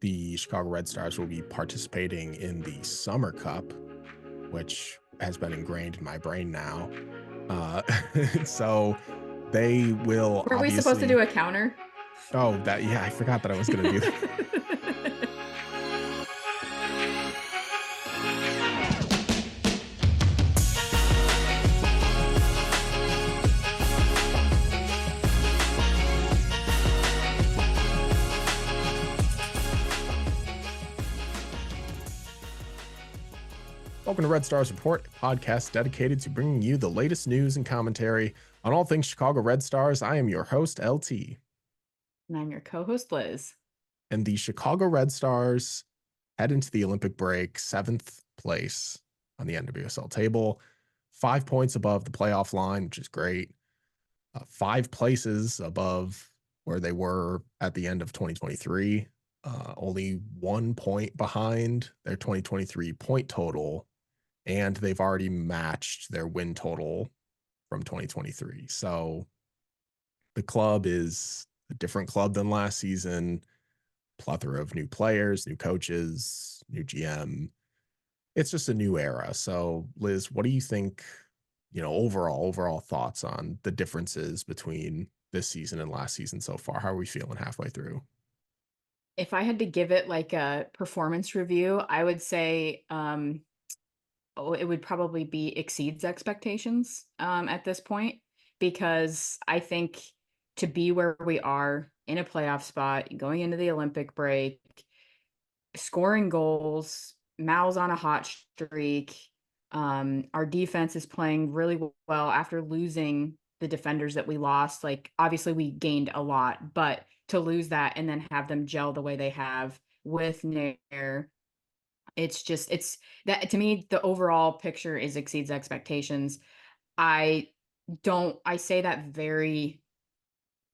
the Chicago Red Stars will be participating in the Summer Cup, which has been ingrained in my brain now. Uh, so they will Were we supposed to do obviously. a counter? Oh, that yeah, I forgot that I was going to do that. Welcome to Red Stars Report, a podcast dedicated to bringing you the latest news and commentary on all things Chicago Red Stars. I am your host, LT. And I'm your co-host, Liz. And the Chicago Red Stars head into the Olympic break, seventh place on the NWSL table, 5 points above the playoff line, which is great. 5 places above where they were at the end of 2023. Only 1 point behind their 2023 point total, and they've already matched their win total from 2023. So the club is a different club than last season. Plethora of new players, new coaches, new GM. It's just a new era. So, Liz, what do you think, overall thoughts on the differences between this season and last season so far? How are we feeling halfway through? If I had to give it like a performance review, I would say it would probably be exceeds expectations at this point, because I think to be where we are in a playoff spot, going into the Olympic break, scoring goals, Mal's on a hot streak. Our defense is playing really well after losing the defenders that we lost. Like, obviously, we gained a lot, but to lose that and then have them gel the way they have with Nair, it's that to me, the overall picture is exceeds expectations. I I say that very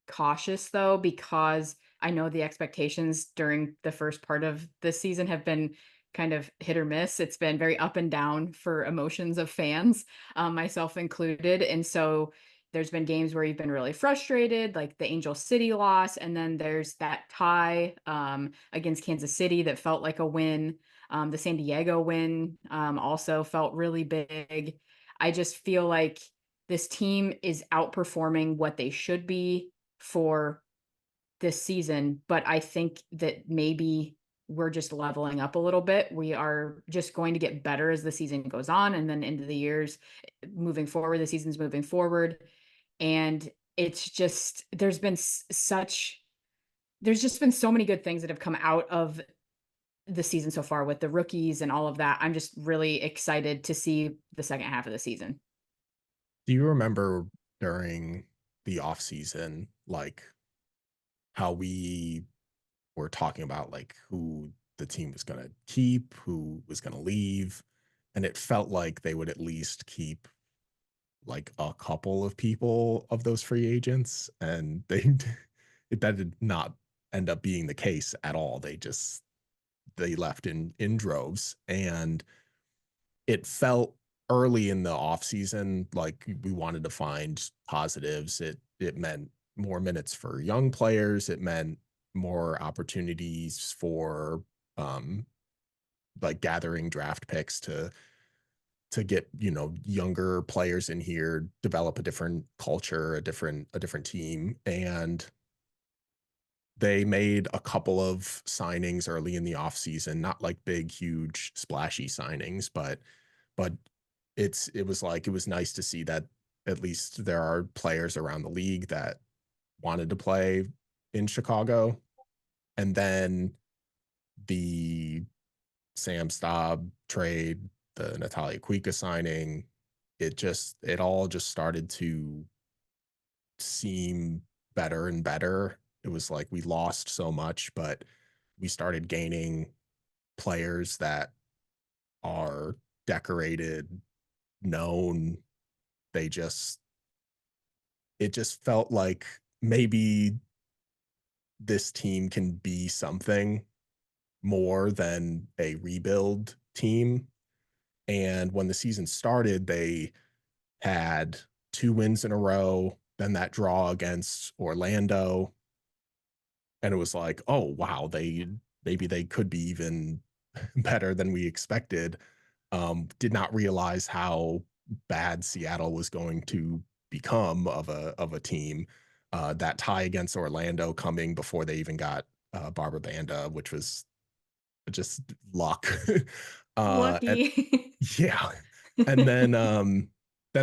cautious though, because I know the expectations during the first part of this season have been kind of hit or miss. It's been very up and down for emotions of fans, myself included. And so there's been games where you've been really frustrated, like the Angel City loss. And then there's that tie against Kansas City that felt like a win. The San Diego win also felt really big. I just feel like this team is outperforming what they should be for this season, but I think that maybe we're just leveling up a little bit. We are just going to get better as the season goes on and then into the years moving forward, the season's moving forward. And it's just, there's just been so many good things that have come out of the season so far with the rookies and all of that. I'm just really excited to see the second half of the season. Do you remember during the off season, like how we were talking about like who the team was going to keep, who was going to leave, and it felt like they would at least keep like a couple of people of those free agents, and that did not end up being the case at all. They left in droves, and it felt early in the off season like we wanted to find positives. It meant more minutes for young players. It meant more opportunities for um like gathering draft picks to get, younger players in here, develop a different culture, a different team. And they made a couple of signings early in the offseason, not like big, huge, splashy signings, but it was nice to see that at least there are players around the league that wanted to play in Chicago. And then the Sam Staub trade, the Natalia Kuika signing, it all just started to seem better and better. It was like we lost so much, but we started gaining players that are decorated, known. They just it just felt like maybe this team can be something more than a rebuild team. And when the season started, they had 2 wins in a row, then that draw against Orlando, and it was like, "Oh, wow, maybe they could be even better than we expected. Did not realize how bad Seattle was going to become of a team. That tie against Orlando coming before they even got Barbara Banda, which was just luck. And Lucky. yeah, and then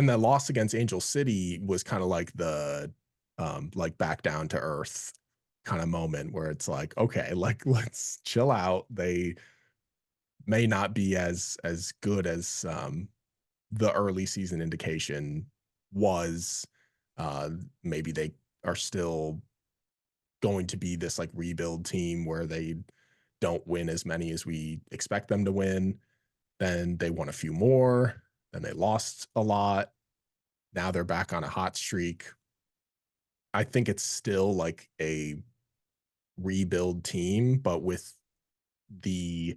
the loss against Angel City was kind of like the like back down to earth kind of moment where it's like, okay, like let's chill out. They may not be as good as the early season indication was. Maybe they are still going to be this like rebuild team where they don't win as many as we expect them to win. Then they won a few more. Then they lost a lot. Now they're back on a hot streak. I think it's still like a rebuild team, but with the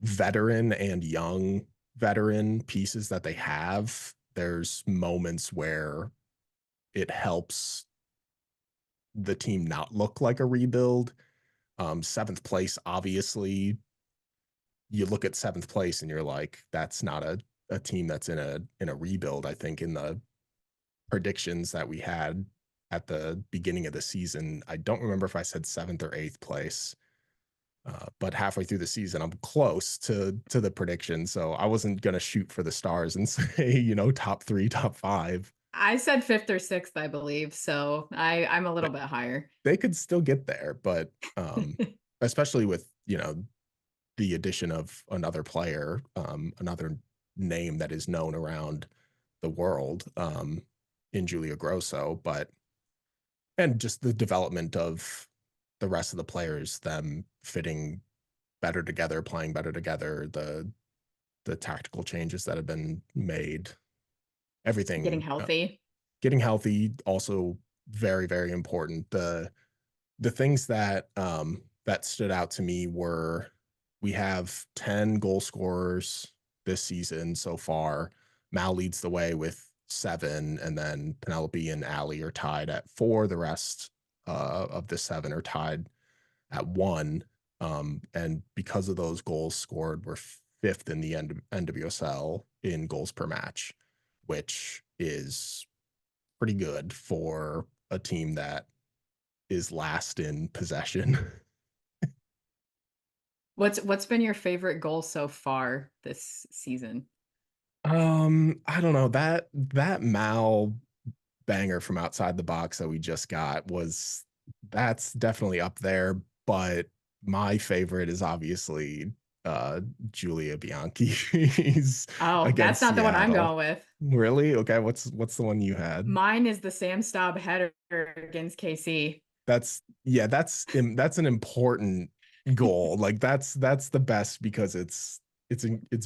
veteran and young veteran pieces that they have, there's moments where it helps the team not look like a rebuild. Seventh place, obviously, you look at seventh place and you're like, that's not a team that's in a rebuild. I think in the predictions that we had at the beginning of the season, I don't remember if I said seventh or eighth place. But halfway through the season, I'm close to the prediction, so I wasn't gonna shoot for the stars and say, top 3, top 5. I said 5th or 6th, I believe, so I'm a little Th bit higher. they could still get there, but, especially with, the addition of another player, another name that is known around the world, in Julia Grosso, but and just the development of the rest of the players, them fitting better together, playing better together, the tactical changes that have been made, Getting everything, healthy. getting healthy also very, very important. The things that that stood out to me were we have 10 goal scorers this season so far. Mal leads the way with 7, and then Penelope and Allie are tied at 4. The rest of the 7 are tied at 1. And because of those goals scored, we're fifth in the NWSL in goals per match, which is pretty good for a team that is last in possession. What's been your favorite goal so far this season? I don't know, that Mal banger from outside the box that we just got was that's definitely up there, but my favorite is obviously uh Julia Bianchi's Oh, that's against not the one I'm Seattle. going with. Really? Okay, what's the one you had? Mine is the Sam Staub header against KC. That's yeah, that's an important goal. Like that's the best because it's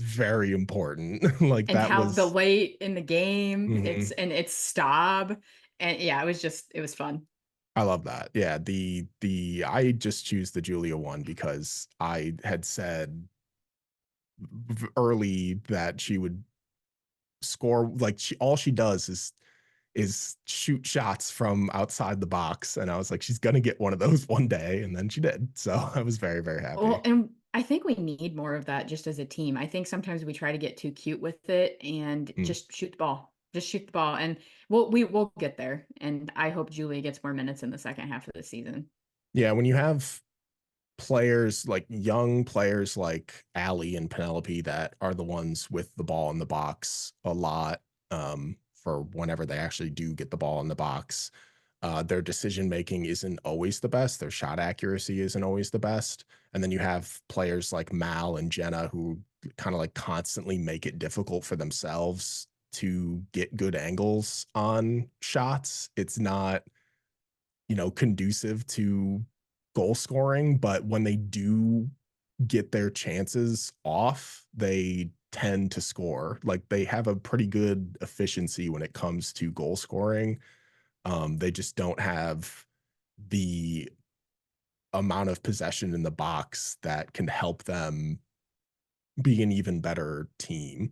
very important. Like And that how the was late in the game, mhm. it's Staub, and yeah, it was fun. I love that. Yeah, the I just choose the Julia one because I had said early that she would score like she all she does is shoot shots from outside the box, and I was like, she's gonna get one of those one day, and then she did. So I was very, very Well, happy. and I think we need more of that just as a team. I think sometimes we try to get too cute with it and Mm. just shoot the ball. Just shoot the ball, and we'll get there. And I hope Julie gets more minutes in the second half of the season. Yeah, when you have players like young players like Allie and Penelope that are the ones with the ball in the box a lot for whenever they actually do get the ball in the box. Their decision making isn't always the best. Their shot accuracy isn't always the best. And then you have players like Mal and Jenna who kind of like constantly make it difficult for themselves to get good angles on shots. It's not conducive to goal scoring, but when they do get their chances off, they tend to score. Like they have a pretty good efficiency when it comes to goal scoring. They just don't have the amount of possession in the box that can help them be an even better team.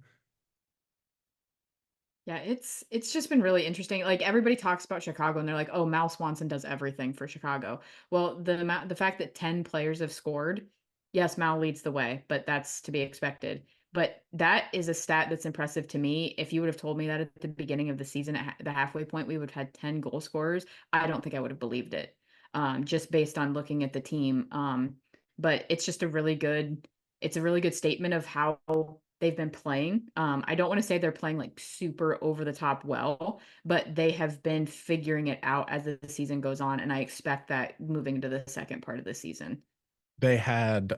Yeah, it's just been really interesting. Like everybody talks about Chicago and they're like, "Oh, Mal Swanson does everything for Chicago." Well, the fact that 10 players have scored Yes, Mal leads the way, but that's to be expected. But that is a stat that's impressive to me. If you would have told me that at the beginning of the season, at the halfway point, we would have had 10 goal scorers, I don't think I would have believed it, just based on looking at the team. But it's a really good statement of how they've been playing. I don't want to say they're playing like super over the top well, but they have been figuring it out as the season goes on. And I expect that moving into the second part of the season. They had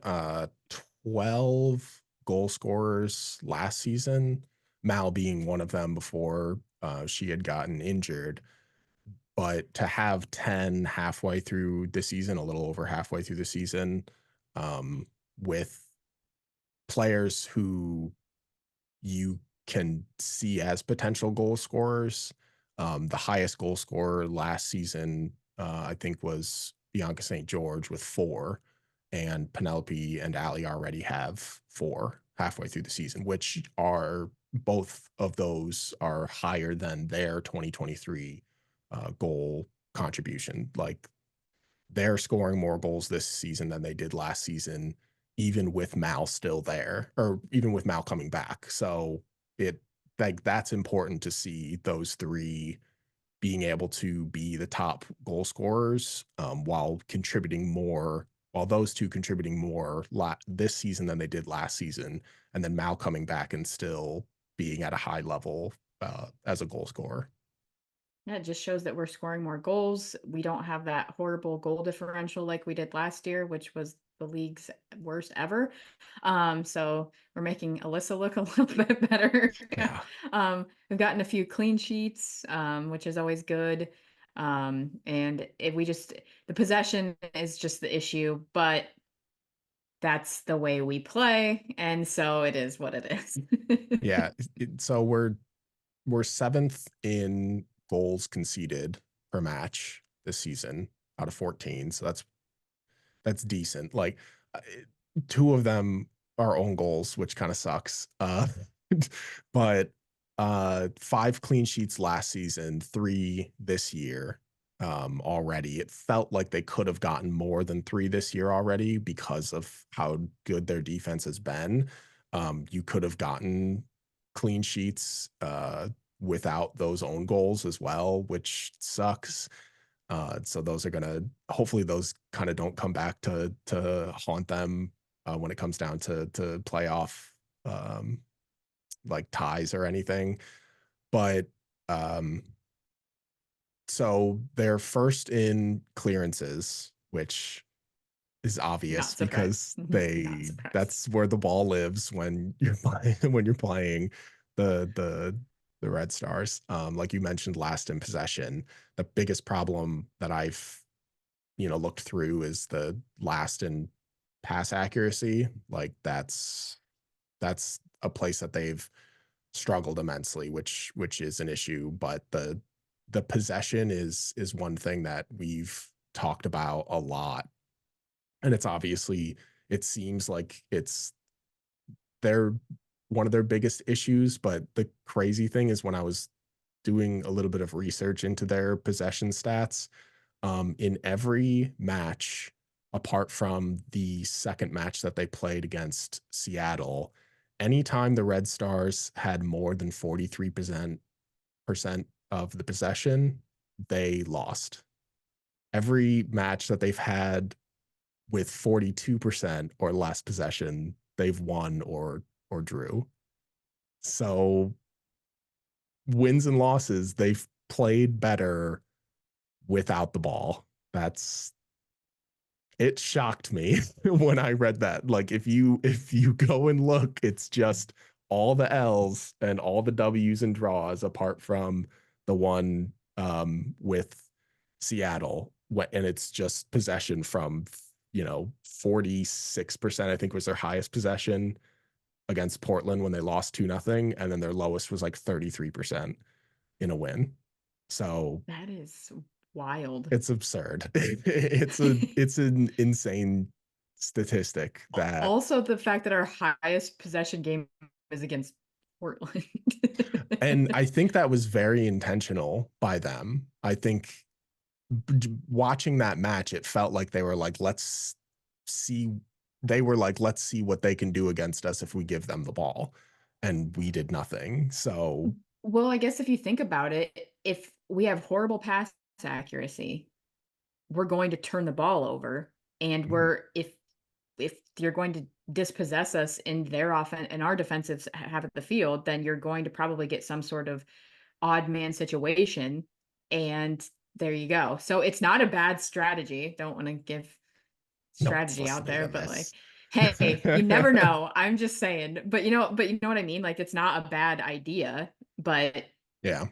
12 goal scorers last season, Mal being one of them before she had gotten injured. But to have 10 halfway through the season, a little over halfway through the season, um, with players who you can see as potential goal scorers. The highest goal scorer last season, I think, was Bianca St. George with 4, and Penelope and Ali already have 4 halfway through the season, which are both of those are higher than their 2023 goal contribution. Like they're scoring more goals this season than they did last season, even with Mal still there, or even with Mal coming back. So it like that's important to see those three being able to be the top goal scorers while contributing more, while those two contributing more this season than they did last season, and then Mal coming back and still being at a high level as a goal scorer. Yeah, it just shows that we're scoring more goals. We don't have that horrible goal differential like we did last year, which was the league's worst ever. So we're making Alyssa look a little bit better. Yeah. We've gotten a few clean sheets, which is always good. And if we just the possession is just the issue, but that's the way we play, and so it is what it is. Yeah. So we're 7th in goals conceded per match this season out of 14. So that's decent. Like uh, 2 of them are own goals, which kind of sucks. But 5 clean sheets last season, 3 this year already. It felt like they could have gotten more than 3 this year already because of how good their defense has been. You could have gotten clean sheets without those own goals as well, which sucks. So those are gonna hopefully those kind of don't come back to haunt them when it comes down to playoff um, like ties or anything. But um, so they're first in clearances, which is obvious Not surprised. because Not they surprised. that's where the ball lives when you're playing when you're playing the the Red Stars. Like you mentioned, last in possession. The biggest problem that I've looked through is the last in pass accuracy. Like that's a place that they've struggled immensely, which is an issue. But the possession is one thing that we've talked about a lot, and it's obviously it seems like it's their one of their biggest issues. But the crazy thing is when I was doing a little bit of research into their possession stats, in every match apart from the second match that they played against Seattle, anytime the Red Stars had more than 43% of the possession, they lost. Every match that they've had with 42% or less possession, they've won or drew. So wins and losses, they've played better without the ball. That's it shocked me when I read that. Like if you go and look, it's just all the L's and all the W's and draws apart from the one with Seattle. And it's just possession from 46%, I think was their highest possession against Portland when they lost 2-0, and then their lowest was like 33% in a win. So That is wild. it's absurd. It's an insane statistic that, Also, the fact that our highest possession game is against Portland. and I think that was very intentional by them. I think watching that match, it felt like they were like, let's see. they were like, let's see what they can do against us if we give them the ball. And we did nothing. So Well, I guess if you think about it, if we have horrible pass accuracy, we're going to turn the ball over, and mhm, if you're going to dispossess us in their offense and our defensive half of the field, then you're going to probably get some sort of odd man situation, and there you go. So it's not a bad strategy. Don't want to give no one's strategy out listening there, to but like, this. hey, you never know. I'm just saying. But you know what I mean? Like it's not a bad idea, but Yeah.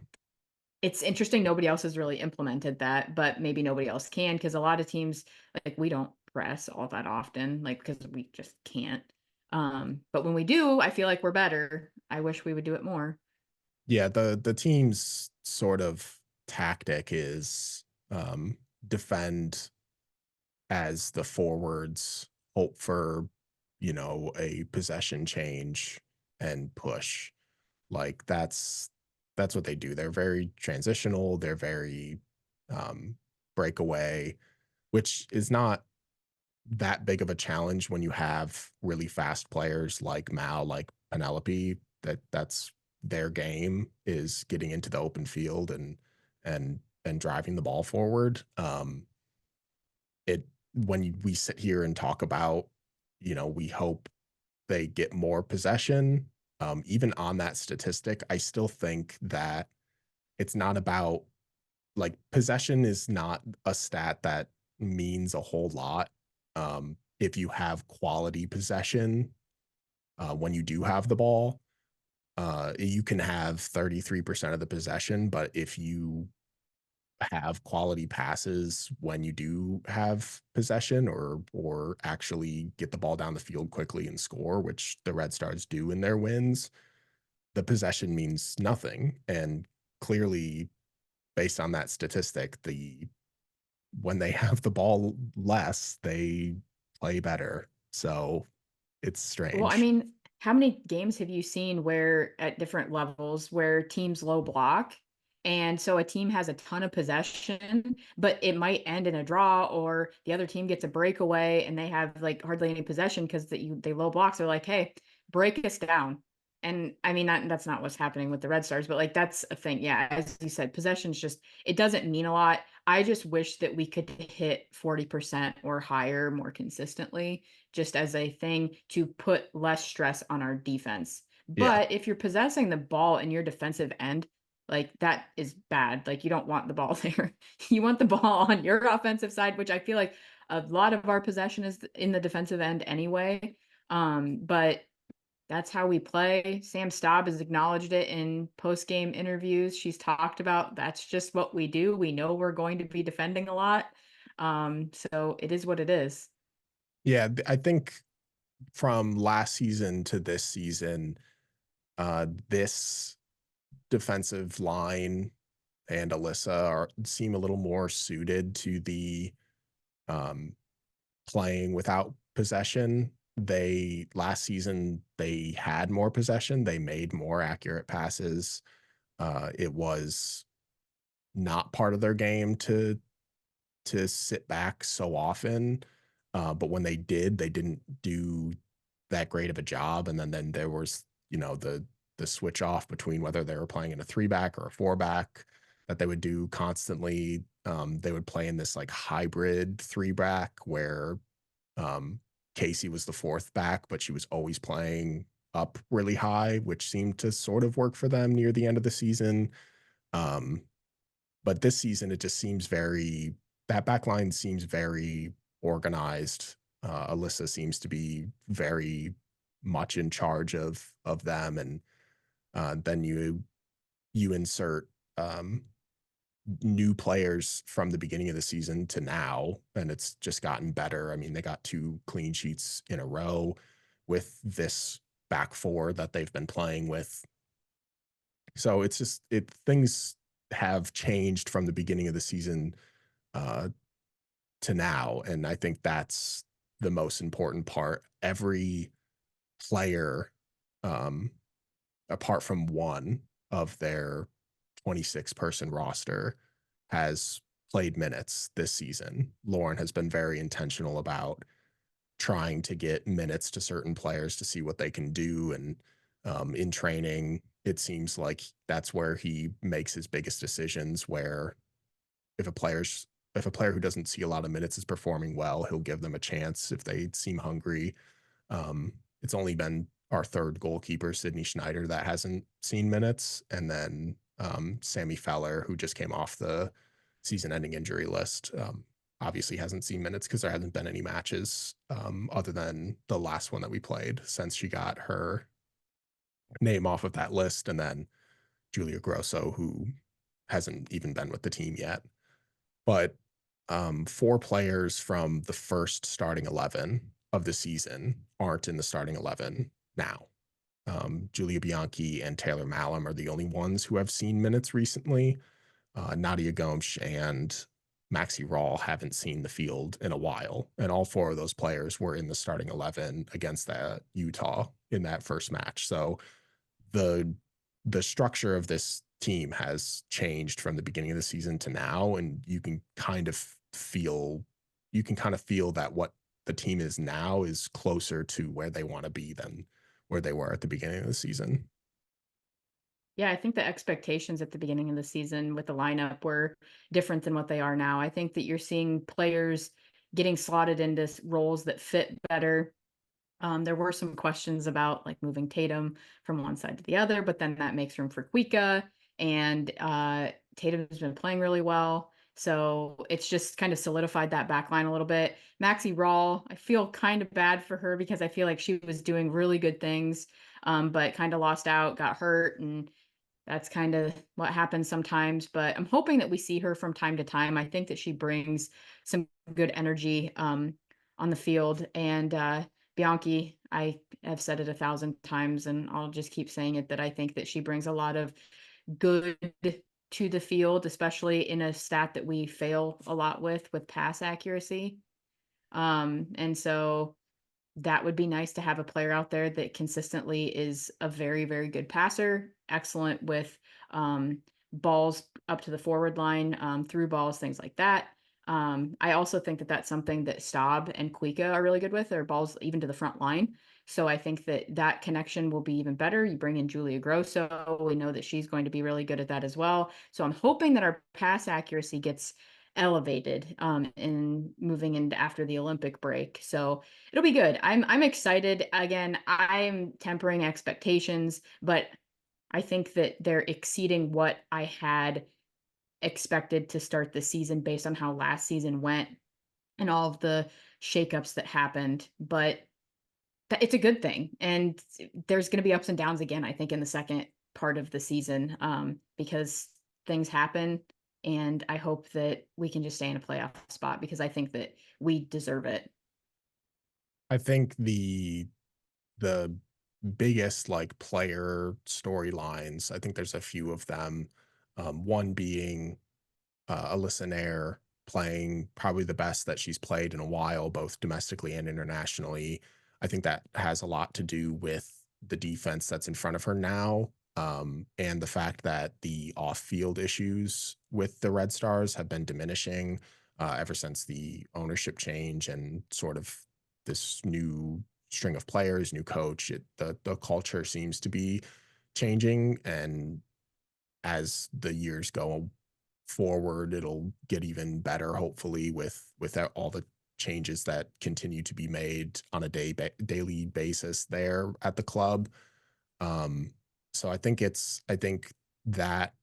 it's interesting nobody else has really implemented that, but maybe nobody else can because a lot of teams like we don't press all that often, like because we just can't. But when we do, I feel like we're better. I wish we would do it more. Yeah, the team's sort of tactic is defend as the forwards, hope for, a possession change and push. Like that's what they do. They're very transitional, they're very um breakaway, which is not that big of a challenge when you have really fast players like Mal, like Penelope, that's their game is getting into the open field and driving the ball forward. It when we sit here and talk about, we hope they get more possession. Even on that statistic, I still think that it's not about like possession is not a stat that means a whole lot. If you have quality possession when you do have the ball, you can have 33% of the possession, but if you have quality passes when you do have possession or actually get the ball down the field quickly and score, which the Red Stars do in their wins, the possession means nothing. And clearly, based on that statistic, the when they have the ball less, they play better. So it's Well, I strange. mean, how many games have you seen where at different levels where teams low block? And so a team has a ton of possession, but it might end in a draw, or the other team gets a breakaway and they have like hardly any possession because they low blocks. They're like, hey, break us down. And I mean, that's not what's happening with the Red Stars, but like that's a thing. Yeah, as you said, possession's just, it doesn't mean a lot. I just wish that we could hit 40% or higher more consistently just as a thing to put less stress on our defense. Yeah. But if you're possessing the ball in your defensive end, like that is bad. Like you don't want the ball there. You want the ball on your offensive side, which I feel like a lot of our possession is in the defensive end anyway. But that's how we play. Sam Staub has acknowledged it in post-game interviews. She's talked about that's just what we do. We know we're going to be defending a lot. So it is what it is. Yeah. I think from last season to this season, this defensive line and Alyssa seem a little more suited to the um, playing without possession. They last season they had more possession. They made more accurate passes. It was not part of their game to sit back so often. But when they did, they didn't do that great of a job. And then there was, the switch off between whether they were playing in a three back or a four back that they would do constantly. They would play in this like hybrid three back where um, Casey was the fourth back, but she was always playing up really high, which seemed to sort of work for them near the end of the season. Um, but this season, it just seems that back line seems very organized. Alyssa seems to be very much in charge of them, and then you insert new players from the beginning of the season to now, and it's just gotten better. I mean, they got two clean sheets in a row with this back four that they've been playing with. So it's just things have changed from the beginning of the season uh, to now, and I think that's the most important part. Every player, um, apart from one of their 26-person roster, has played minutes this season. Lauren has been very intentional about trying to get minutes to certain players to see what they can do. And in training, it seems like that's where he makes his biggest decisions. Where if a player's if a player who doesn't see a lot of minutes is performing well, he'll give them a chance if they seem hungry. It's only been our third goalkeeper, Sydney Schneider, that hasn't seen minutes, and then Sammy Feller, who just came off the season-ending injury list, obviously hasn't seen minutes because there hasn't been any matches other than the last one that we played since she got her name off of that list, and then Julia Grosso, who hasn't even been with the team yet. But four players from the first starting 11 of the season aren't in the starting 11 now. Julia Bianchi and Taylor Mallam are the only ones who have seen minutes recently. Nadia Gomes and Maxi Rawl haven't seen the field in a while, and all four of those players were in the starting 11 against that Utah in that first match. So the the structure of this team has changed from the beginning of the season to now, and you can kind of feel that what the team is now is closer to where they want to be than where they were at the beginning of the season. Yeah, I think the expectations at the beginning of the season with the lineup were different than what they are now. I think that you're seeing players getting slotted into roles that fit better. There were some questions about like moving Tatum from one side to the other, but then that makes room for Kuika, and Tatum's been playing really well. So it's just kind of solidified that back line a little bit. Maxi Rawl, I feel kind of bad for her because I feel like she was doing really good things, but kind of lost out, got hurt, and that's kind of what happens sometimes, but I'm hoping that we see her from time to time. I think that she brings some good energy on the field. And Bianchi, I have said it 1,000 times, and I'll just keep saying it, that I think that she brings a lot of good to the field, especially in a stat that we fail a lot with pass accuracy. And so that would be nice to have a player out there that consistently is a very, very good passer, excellent with balls up to the forward line, through balls, things like that. I also think that that's something that Staub and Kuika are really good with, or balls even to the front line. So I think that that connection will be even better. You bring in Julia Grosso. We know that she's going to be really good at that as well. So I'm hoping that our pass accuracy gets elevated in moving into after the Olympic break. So it'll be good. I'm excited. Again, I'm tempering expectations, but I think that they're exceeding what I had expected to start the season based on how last season went and all of the shakeups that happened. But it's a good thing. And there's going to be ups and downs again, I think, in the second part of the season, because things happen. And I hope that we can just stay in a playoff spot because I think that we deserve it. I think the biggest like player storylines, I think there's a few of them. One being Alyssa Nair playing probably the best that she's played in a while, both domestically and internationally. I think that has a lot to do with the defense that's in front of her now, and the fact that the off-field issues with the Red Stars have been diminishing ever since the ownership change and sort of this new string of players, new coach. The culture seems to be changing, and as the years go forward, it'll get even better, hopefully, with all the changes that continue to be made on a daily basis there at the club. Um, so I think that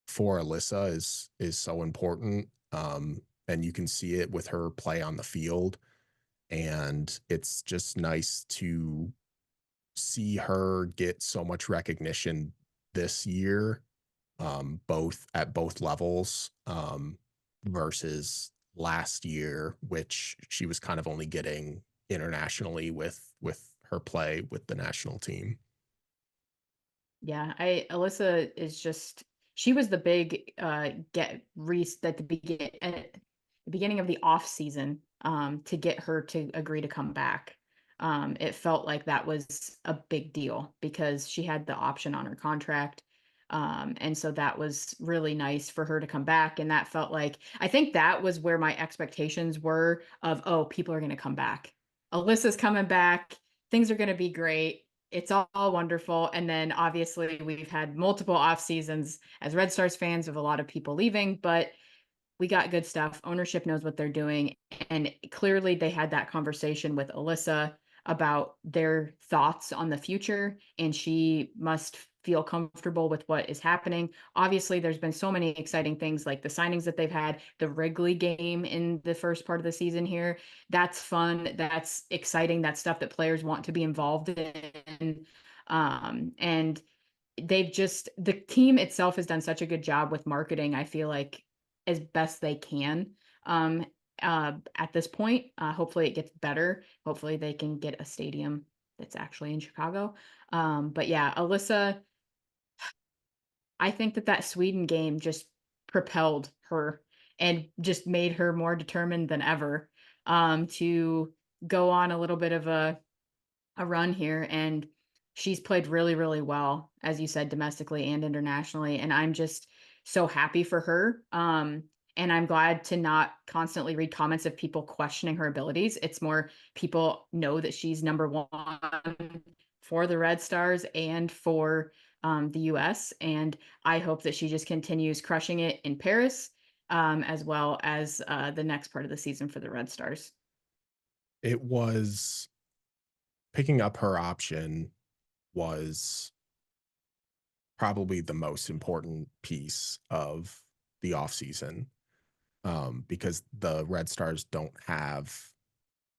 for Alyssa is so important. And you can see it with her play on the field. And it's just nice to see her get so much recognition this year, both at both levels, versus last year, which she was kind of only getting internationally with her play with the national team. Yeah, I Alyssa is just she was the big get Reese at the beginning of the off season to get her to agree to come back. It felt like that was a big deal because she had the option on her contract. And so that was really nice for her to come back. And that felt like I think that was where my expectations were of, oh, people are going to come back. Alyssa's coming back. Things are going to be great. It's all wonderful. And then obviously we've had multiple off seasons as Red Stars fans with a lot of people leaving, but we got good stuff. Ownership knows what they're doing. And clearly they had that conversation with Alyssa about their thoughts on the future. And she must feel comfortable with what is happening. Obviously, there's been so many exciting things like the signings that they've had, the Wrigley game in the first part of the season here. That's fun. That's exciting. That's stuff that players want to be involved in. And they've just the team itself has done such a good job with marketing. I feel like as best they can um at this point. Hopefully it gets better. Hopefully they can get a stadium that's actually in Chicago. But yeah, Alyssa, I think that Sweden game just propelled her and just made her more determined than ever to go on a little bit of a run here, and she's played really, really well, as you said, domestically and internationally. And I'm just so happy for her. And I'm glad to not constantly read comments of people questioning her abilities. It's more people know that she's number one for the Red Stars and for the US. And I hope that she just continues crushing it in Paris, as well as the next part of the season for the Red Stars. It was picking up her option was probably the most important piece of the offseason, because the Red Stars don't have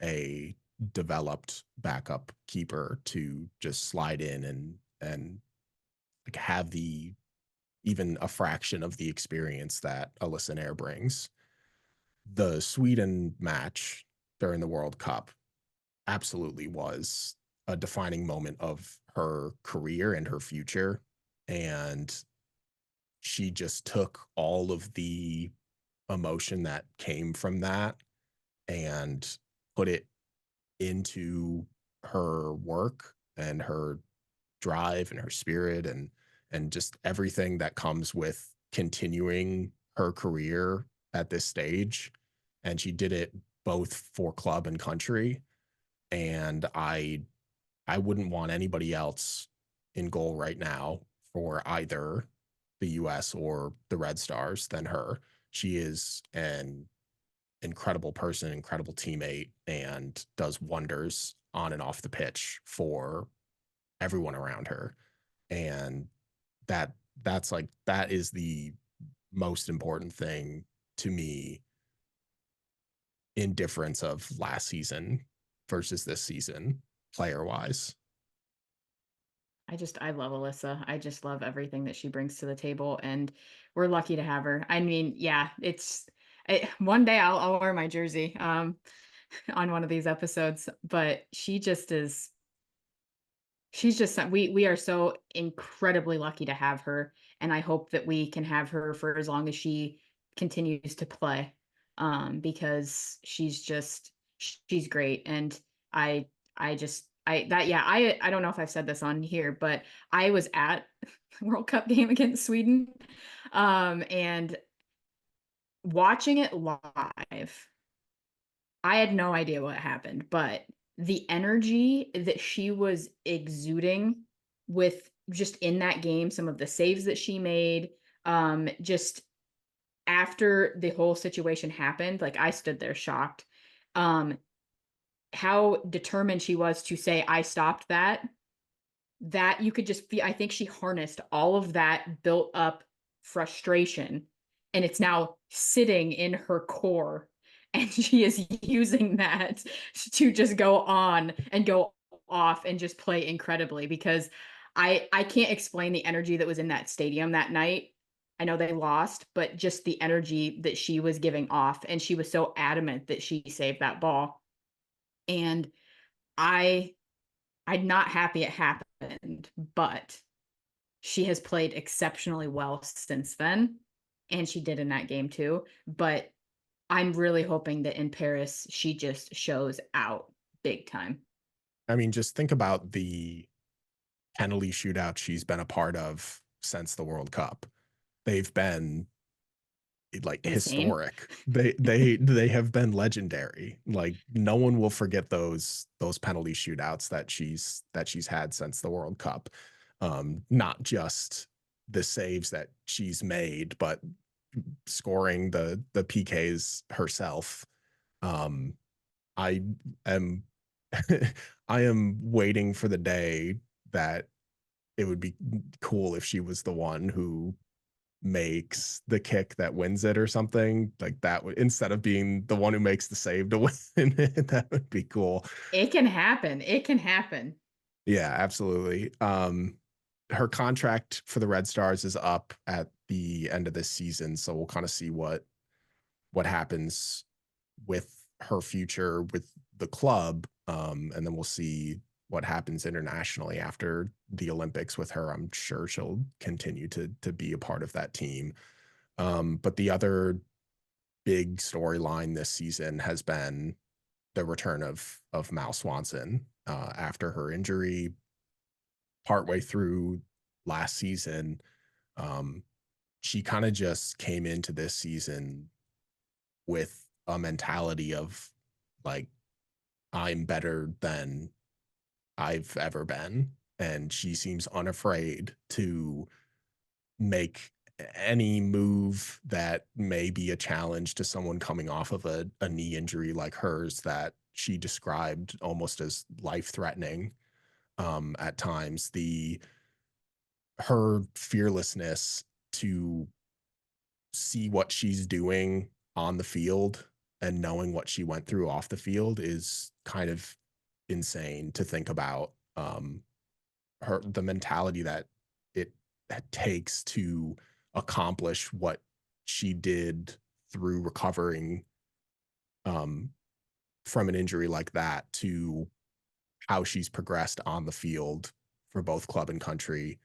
a developed backup keeper to just slide in and like have the even a fraction of the experience that Alyssa Nair brings. The Sweden match during the World Cup absolutely was a defining moment of her career and her future. And she just took all of the emotion that came from that and put it into her work and her drive and her spirit and just everything that comes with continuing her career at this stage. And she did it both for club and country. And I wouldn't want anybody else in goal right now for either the US or the Red Stars than her. She is an incredible person, incredible teammate, and does wonders on and off the pitch for everyone around her. And that's like that is the most important thing to me in difference of last season versus this season, player wise. I love Alyssa. I just love everything that she brings to the table, and we're lucky to have her. I mean, yeah, one day I'll wear my jersey on one of these episodes, but she's just we are so incredibly lucky to have her, and I hope that we can have her for as long as she continues to play, because she's great. And I I just I that yeah, I don't know if I've said this on here, but I was at the World Cup game against Sweden, and watching it live, I had no idea what happened, but the energy that she was exuding with just in that game, some of the saves that she made, just after the whole situation happened, like I stood there shocked. Um, how determined she was to say, I stopped that you could just feel. I think she harnessed all of that built up frustration, and it's now sitting in her core, and she is using that to just go on and go off and just play incredibly. Because I can't explain the energy that was in that stadium that night. I know they lost, but just the energy that she was giving off, and she was so adamant that she saved that ball. And I I'm not happy it happened, but she has played exceptionally well since then, and she did in that game too. But I'm really hoping that in Paris, she just shows out big time. I mean, just think about the penalty shootout she's been a part of since the World Cup. They've been like Insane. historic. They have been legendary. Like no one will forget those penalty shootouts that she's had since the World Cup. Not just the saves that she's made, but scoring the PKs herself. Um, I am I am waiting for the day that it would be cool if she was the one who makes the kick that wins it or something like that would, instead of being the one who makes the save to win it. That would be cool. It can happen. It can happen. Yeah, absolutely. Her contract for the Red Stars is up at the end of this season, so we'll kind of see what happens with her future with the club. And then we'll see what happens internationally after the Olympics with her. I'm sure she'll continue to be a part of that team. But the other big storyline this season has been the return of Mal Swanson after her injury partway through last season. Um, she kind of just came into this season with a mentality of like, I'm better than I've ever been. And she seems unafraid to make any move that may be a challenge to someone coming off of a knee injury like hers that she described almost as life threatening at times. The her fearlessness to see what she's doing on the field and knowing what she went through off the field is kind of insane to think about. Her the mentality that it takes to accomplish what she did through recovering um, from an injury like that to how she's progressed on the field for both club and country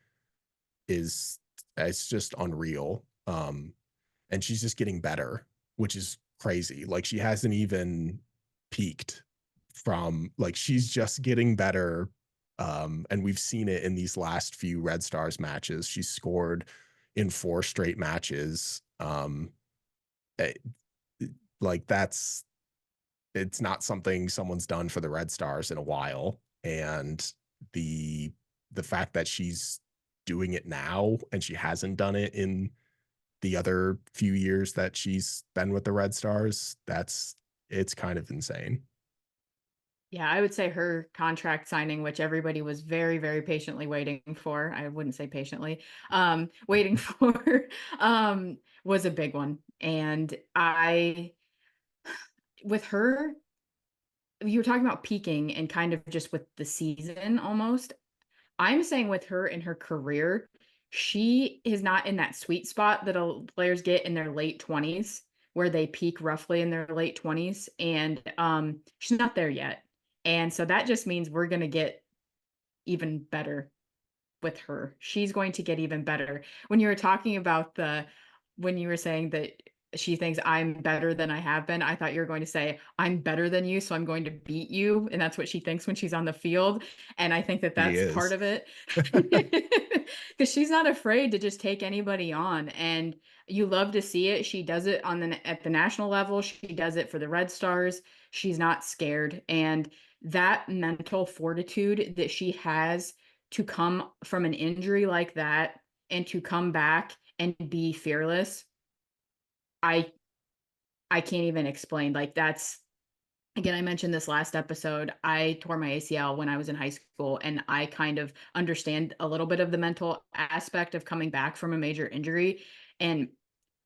is it's just unreal. And she's just getting better, which is crazy. Like she hasn't even peaked from like she's just getting better. And we've seen it in these last few Red Stars matches. She's scored in 4 straight matches. Eh, like that's it's not something someone's done for the Red Stars in a while. And the the fact that she's doing it now and she hasn't done it in the other few years that she's been with the Red Stars, that's it's kind of insane. Yeah, I would say her contract signing, which everybody was very, very patiently waiting for. I wouldn't say patiently, waiting for, was a big one. And with her, you were talking about peaking and kind of just with the season almost. I'm saying with her in her career, she is not in that sweet spot that players get in their late 20s, where they peak roughly in their late 20s. And she's not there yet. And so that just means we're going to get even better with her. She's going to get even better. When you were talking about when you were saying that she thinks I'm better than I have been, I thought you were going to say, I'm better than you, so I'm going to beat you. And that's what she thinks when she's on the field. And I think that She that's part is. of it. Because she's not afraid to just take anybody on. And you love to see it. She does it at the national level. She does it for the Red Stars. She's not scared. And that mental fortitude that she has to come from an injury like that and to come back and be fearless, I I can't even explain. Like that's again, I mentioned this last episode. I tore my ACL when I was in high school, and I kind of understand a little bit of the mental aspect of coming back from a major injury. And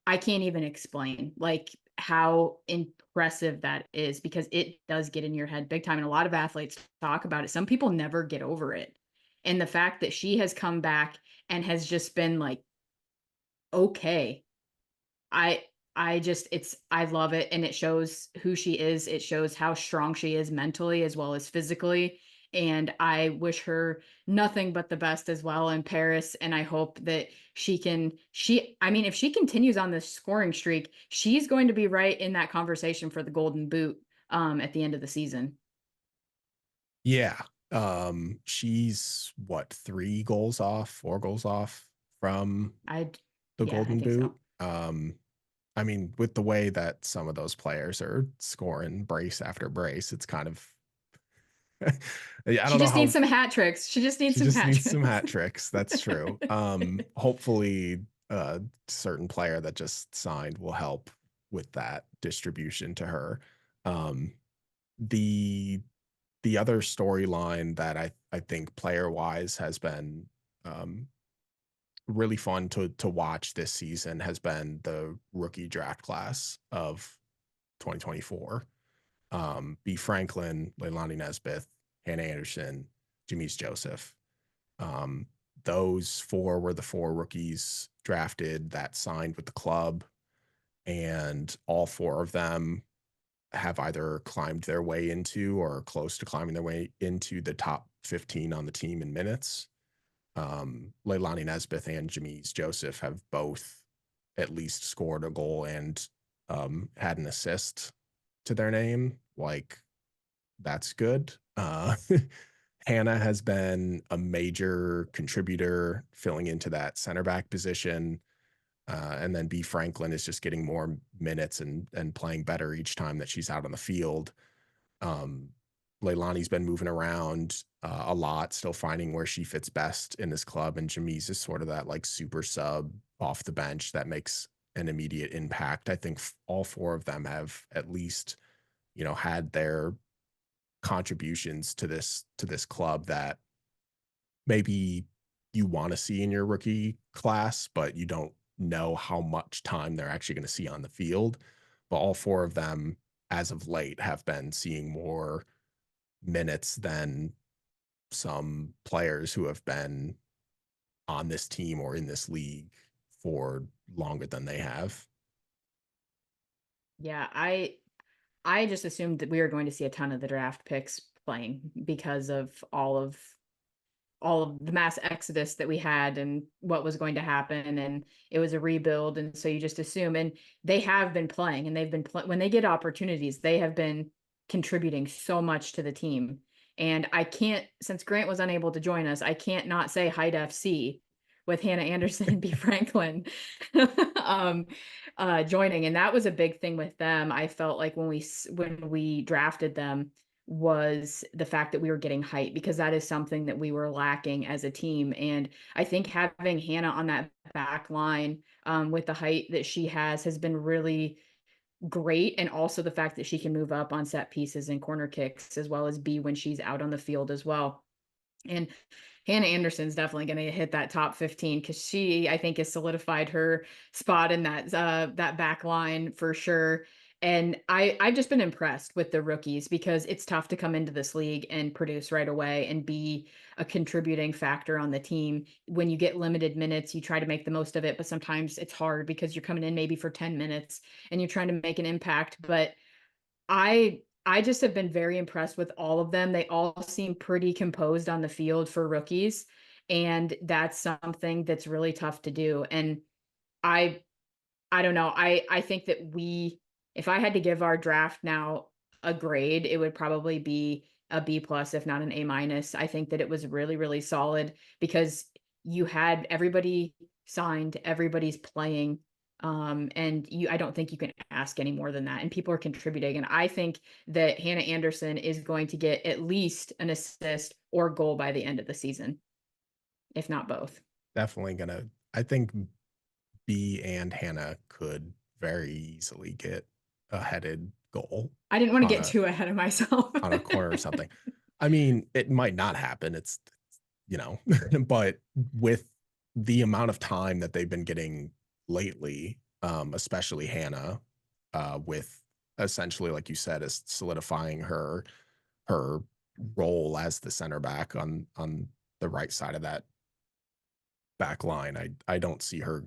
I can't even explain like how impressive that is because it does get in your head big time. And a lot of athletes talk about it. Some people never get over it. And the fact that she has come back and has just been like, okay, I I just I love it and it shows who she is. It shows how strong she is mentally as well as physically. And I wish her nothing but the best as well in Paris. And I hope that I mean, if she continues on this scoring streak, she's going to be right in that conversation for the golden boot at the end of the season. Yeah. She's what, 3 goals off, 4 goals off from I the yeah, I Golden think so. Boot. I mean, with the way that some of those players are scoring brace after brace, it's kind of I She don't know just needs how some hat tricks. She just needs she some just hat needs some tricks. hat tricks. That's true. Hopefully a certain player that just signed will help with that distribution to her. Um, the the other storyline that I think player wise has been um, really fun to watch this season has been the rookie draft class of 2024. B. Franklin, Leilani Nesbitt, Hannah Anderson, Jamise Joseph. Um, those four were the four rookies drafted that signed with the club, and all four of them have either climbed their way into or are close to climbing their way into the top 15 on the team in minutes. Leilani Nesbitt and Jamise Joseph have both at least scored a goal and had an assist to their name. Like, that's good. Hannah has been a major contributor filling into that center back position. And then B. Franklin is just getting more minutes and playing better each time that she's out on the field. Um, Leilani's been moving around a lot, still finding where she fits best in this club. And Jamise is sort of that like super sub off the bench that makes an immediate impact. I think all four of them have at least, had their contributions to this club that maybe you want to see in your rookie class, but you don't know how much time they're actually going to see on the field. But all four of them, as of late, have been seeing more minutes than some players who have been on this team or in this league for longer than they have. Yeah, I just assumed that we were going to see a ton of the draft picks playing because of all of the mass exodus that we had and what was going to happen, and it was a rebuild, and so you just assume, and they have been playing, and they've been when they get opportunities they have been contributing so much to the team. And I can't, since Grant was unable to join us, I can't not say Hyde FC with Hannah Anderson and B. Franklin um, joining, and that was a big thing with them. I felt like when we drafted them was the fact that we were getting height, because that is something that we were lacking as a team. And I think having Hannah on that back line with the height that she has been really great. And also the fact that she can move up on set pieces and corner kicks as well as be when she's out on the field as well. And Hannah Anderson's definitely going to hit that top 15 because she, I think, has solidified her spot in that back line for sure. And I've just been impressed with the rookies because it's tough to come into this league and produce right away and be a contributing factor on the team. When you get limited minutes, you try to make the most of it, but sometimes it's hard because you're coming in maybe for 10 minutes and you're trying to make an impact. But I just have been very impressed with all of them. They all seem pretty composed on the field for rookies, and that's something that's really tough to do. And I I don't know. I think that we, if I had to give our draft now a grade, it would probably be a B plus, if not an A minus. I think that it was really, really solid because you had everybody signed, everybody's playing. And I don't think you can ask any more than that. And people are contributing. And I think that Hannah Anderson is going to get at least an assist or goal by the end of the season, if not both. Definitely gonna. I think B and Hannah could very easily get a headed goal I didn't want to on get a too ahead of myself. corner or something. I mean, it might not happen. It's you know, but with the amount of time that they've been getting lately, especially Hannah, with essentially, like you said, is solidifying her role as the center back on the right side of that back line. I don't see her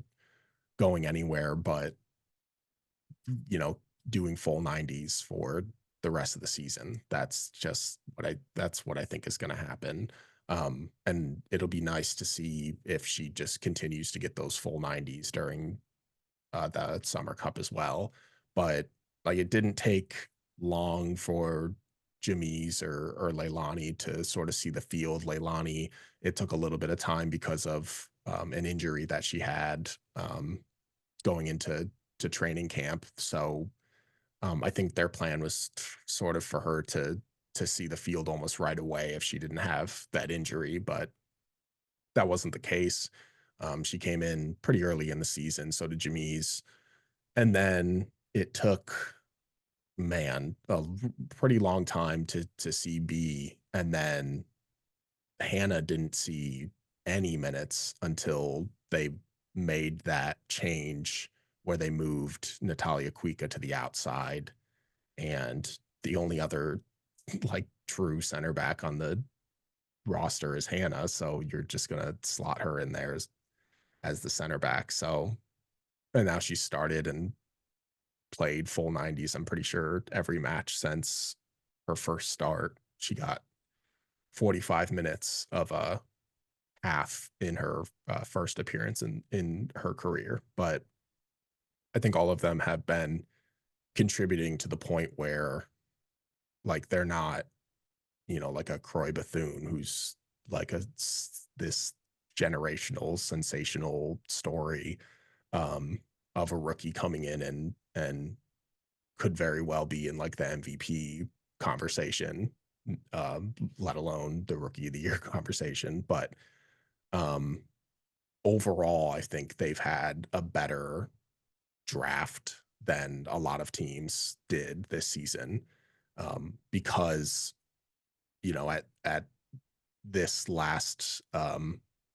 going anywhere but you know, doing full 90s for the rest of the season. That's what I think is going to happen. And it'll be nice to see if she just continues to get those full 90s during the Summer Cup as well. But like it didn't take long for Jimmy's or Leilani to sort of see the field. Leilani, it took a little bit of time because of an injury that she had going into to training camp. So I think their plan was sort of for her to see the field almost right away if she didn't have that injury, but that wasn't the case. She came in pretty early in the season, so did Jamise, and then it took, man, pretty long time to see B, and then Hannah didn't see any minutes until they made that change where they moved Natalia Kuika to the outside, and the only other like true center back on the roster is Hannah, so you're just gonna slot her in there as the center back. So and now she started and played full 90s. I'm pretty sure every match since her first start. She got 45 minutes of a half in her first appearance in her career. But I think all of them have been contributing to the point where like they're not, like a Croy Bethune who's like this generational sensational story um of a rookie coming in and could very well be in like the MVP conversation, let alone the rookie of the year conversation. But um, overall, I think they've had a better draft than a lot of teams did this season because at this last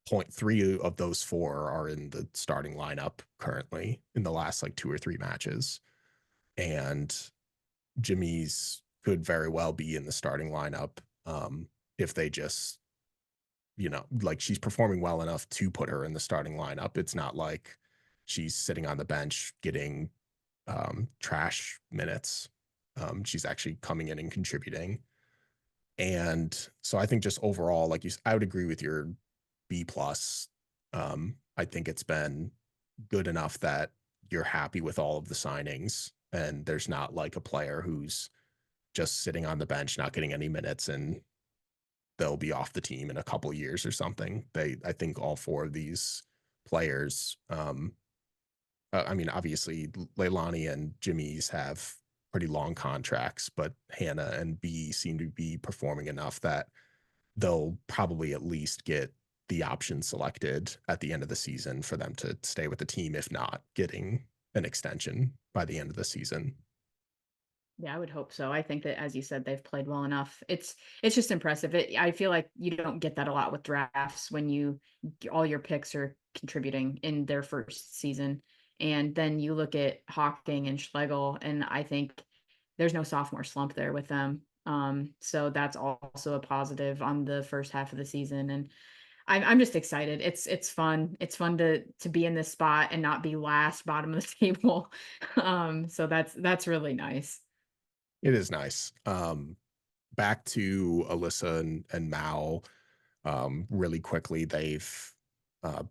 point, three of those four are in the starting lineup currently in the last like two or three matches, and Jimmy's could very well be in the starting lineup if they just, like she's performing well enough to put her in the starting lineup. It's not like she's sitting on the bench getting trash minutes. She's actually coming in and contributing. And so I think just overall, like I would agree with your B plus. I think it's been good enough that you're happy with all of the signings, and there's not like a player who's just sitting on the bench, not getting any minutes, and they'll be off the team in a couple years or something. I think all four of these players, I mean, obviously Leilani and Jimmy's have pretty long contracts, but Hannah and B seem to be performing enough that they'll probably at least get the option selected at the end of the season for them to stay with the team, if not getting an extension by the end of the season. Yeah, I would hope so. I think that, as you said, they've played well enough. It's just impressive. I feel like you don't get that a lot with drafts when all your picks are contributing in their first season, and then you look at Hawking and Schlegel, and I think there's no sophomore slump there with them. So that's also a positive on the first half of the season, and I'm just excited. It's fun. It's fun to be in this spot and not be last bottom of the table. So that's really nice. It is nice. Back to Alyssa and Mal really quickly. Uh,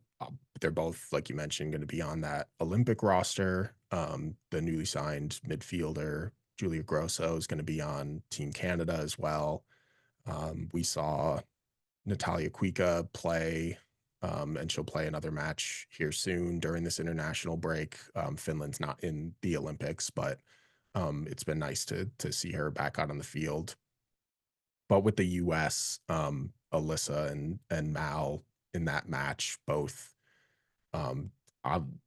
they're both, like you mentioned, going to be on that Olympic roster. The newly signed midfielder Julia Grosso is going to be on Team Canada as well. We saw Natalia Kuika play, and she'll play another match here soon during this international break. Finland's not in the Olympics, but it's been nice to see her back out on the field. But with the U.S., Alyssa and Mal in that match, both um,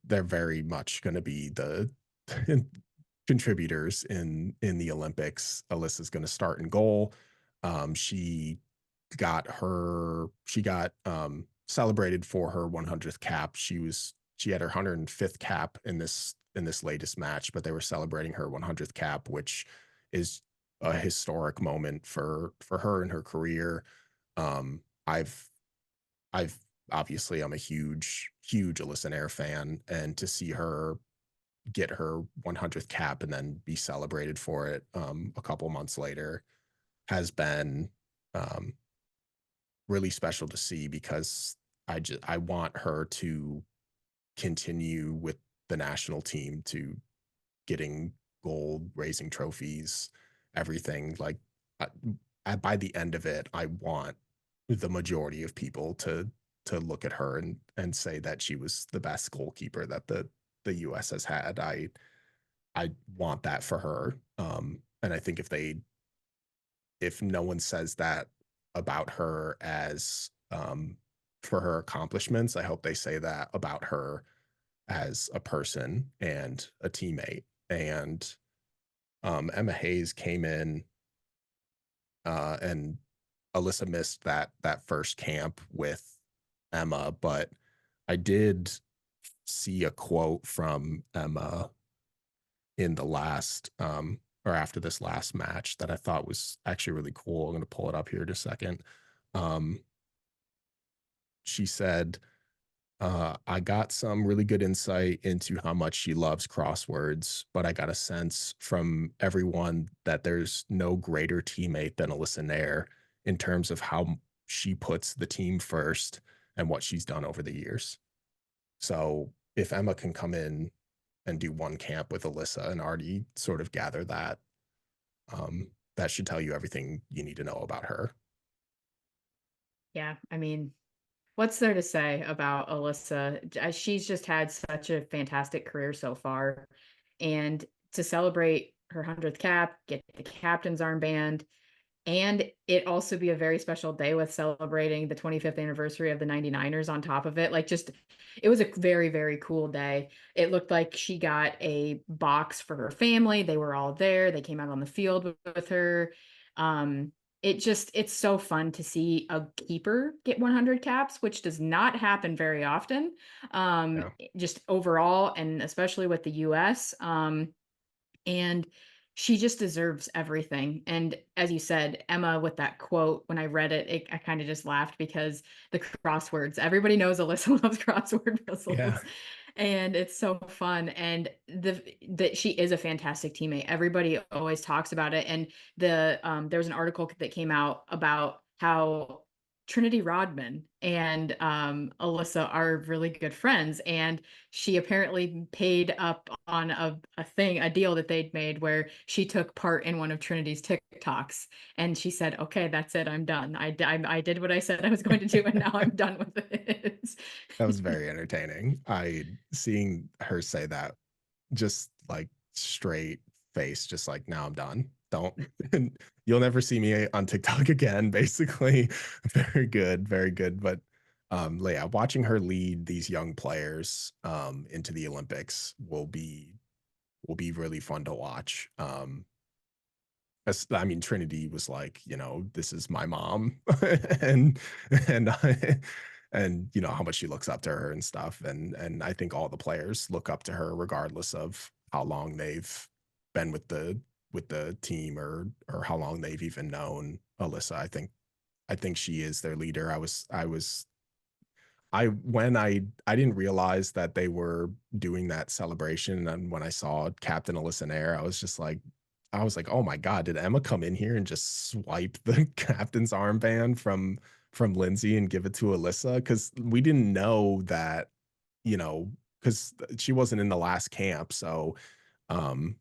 they're very much going to be the contributors in the Olympics. Alyssa's going to start in goal. She got celebrated for her 100th cap. She had her 105th cap in this latest match, but they were celebrating her 100th cap, which is a historic moment for her in her career. I've I've obviously I'm a huge Alyssa Nair fan, and to see her get her 100th cap and then be celebrated for it a couple months later has been um, really special to see, because I want her to continue with the national team to getting gold, raising trophies, everything. Like by the end of it, I want the majority of people to look at her and say that she was the best goalkeeper that the US has had. I want that for her. And I think if no one says that about her as for her accomplishments, I hope they say that about her as a person and a teammate. And Emma Hayes came in, and Alyssa missed that first camp with Emma, but I did see a quote from Emma in the last or after this last match that I thought was actually really cool. I'm going to pull it up here in a second. Um, she said, I got some really good insight into how much she loves crosswords, but I got a sense from everyone that there's no greater teammate than Alyssa Nair in terms of how she puts the team first and what she's done over the years. So if Emma can come in and do one camp with Alyssa and already sort of gather that, that should tell you everything you need to know about her. Yeah, I mean, what's there to say about Alyssa? She's just had such a fantastic career so far, and to celebrate her 100th cap, get the captain's armband, and it also be a very special day with celebrating the 25th anniversary of the 99ers on top of it. Like, just, it was a very, very cool day. It looked like she got a box for her family. They were all there. They came out on the field with her. Um, it's so fun to see a keeper get 100 caps, which does not happen very often. Yeah. Just overall, and especially with the US. And she just deserves everything. And as you said, Emma, with that quote, when I read I kind of just laughed because the crosswords, everybody knows Alyssa loves crossword Yeah. puzzles. And it's so fun. And that she is a fantastic teammate. Everybody always talks about it. And there was an article that came out about how Trinity Rodman and Alyssa are really good friends. And she apparently paid up on a deal that they'd made where she took part in one of Trinity's TikToks. And she said, okay, that's it. I'm done. I did what I said I was going to do, and now I'm done with it. That was very entertaining. I seeing her say that just like straight face, just like, now I'm done. Don't you'll never see me on TikTok again, basically. Very good, very good. But yeah, watching her lead these young players into the Olympics will be really fun to watch. I mean, Trinity was like, this is my mom, and and and how much she looks up to her and stuff, and I think all the players look up to her regardless of how long they've been with the team or how long they've even known Alyssa. I think she is their leader. I when I didn't realize that they were doing that celebration, and when I saw Captain Alyssa Nair, I was like, "Oh my god, did Emma come in here and just swipe the captain's armband from Lindsay and give it to Alyssa?" Because we didn't know that, because she wasn't in the last camp, so um,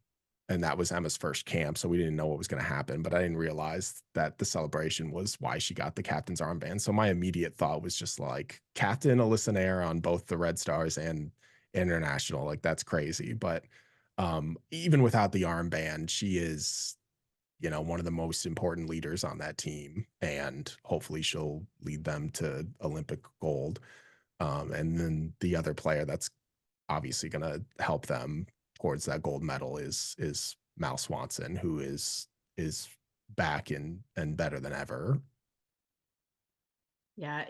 and that was Emma's first camp, so we didn't know what was gonna happen, but I didn't realize that the celebration was why she got the captain's armband, so my immediate thought was just like, Captain Alyssa Nair on both the Red Stars and International, like, that's crazy, but, even without the armband, she is, one of the most important leaders on that team, and hopefully she'll lead them to Olympic gold, and then the other player that's obviously going to help them towards that gold medal is Mal Swanson, who is back and better than ever. Yeah,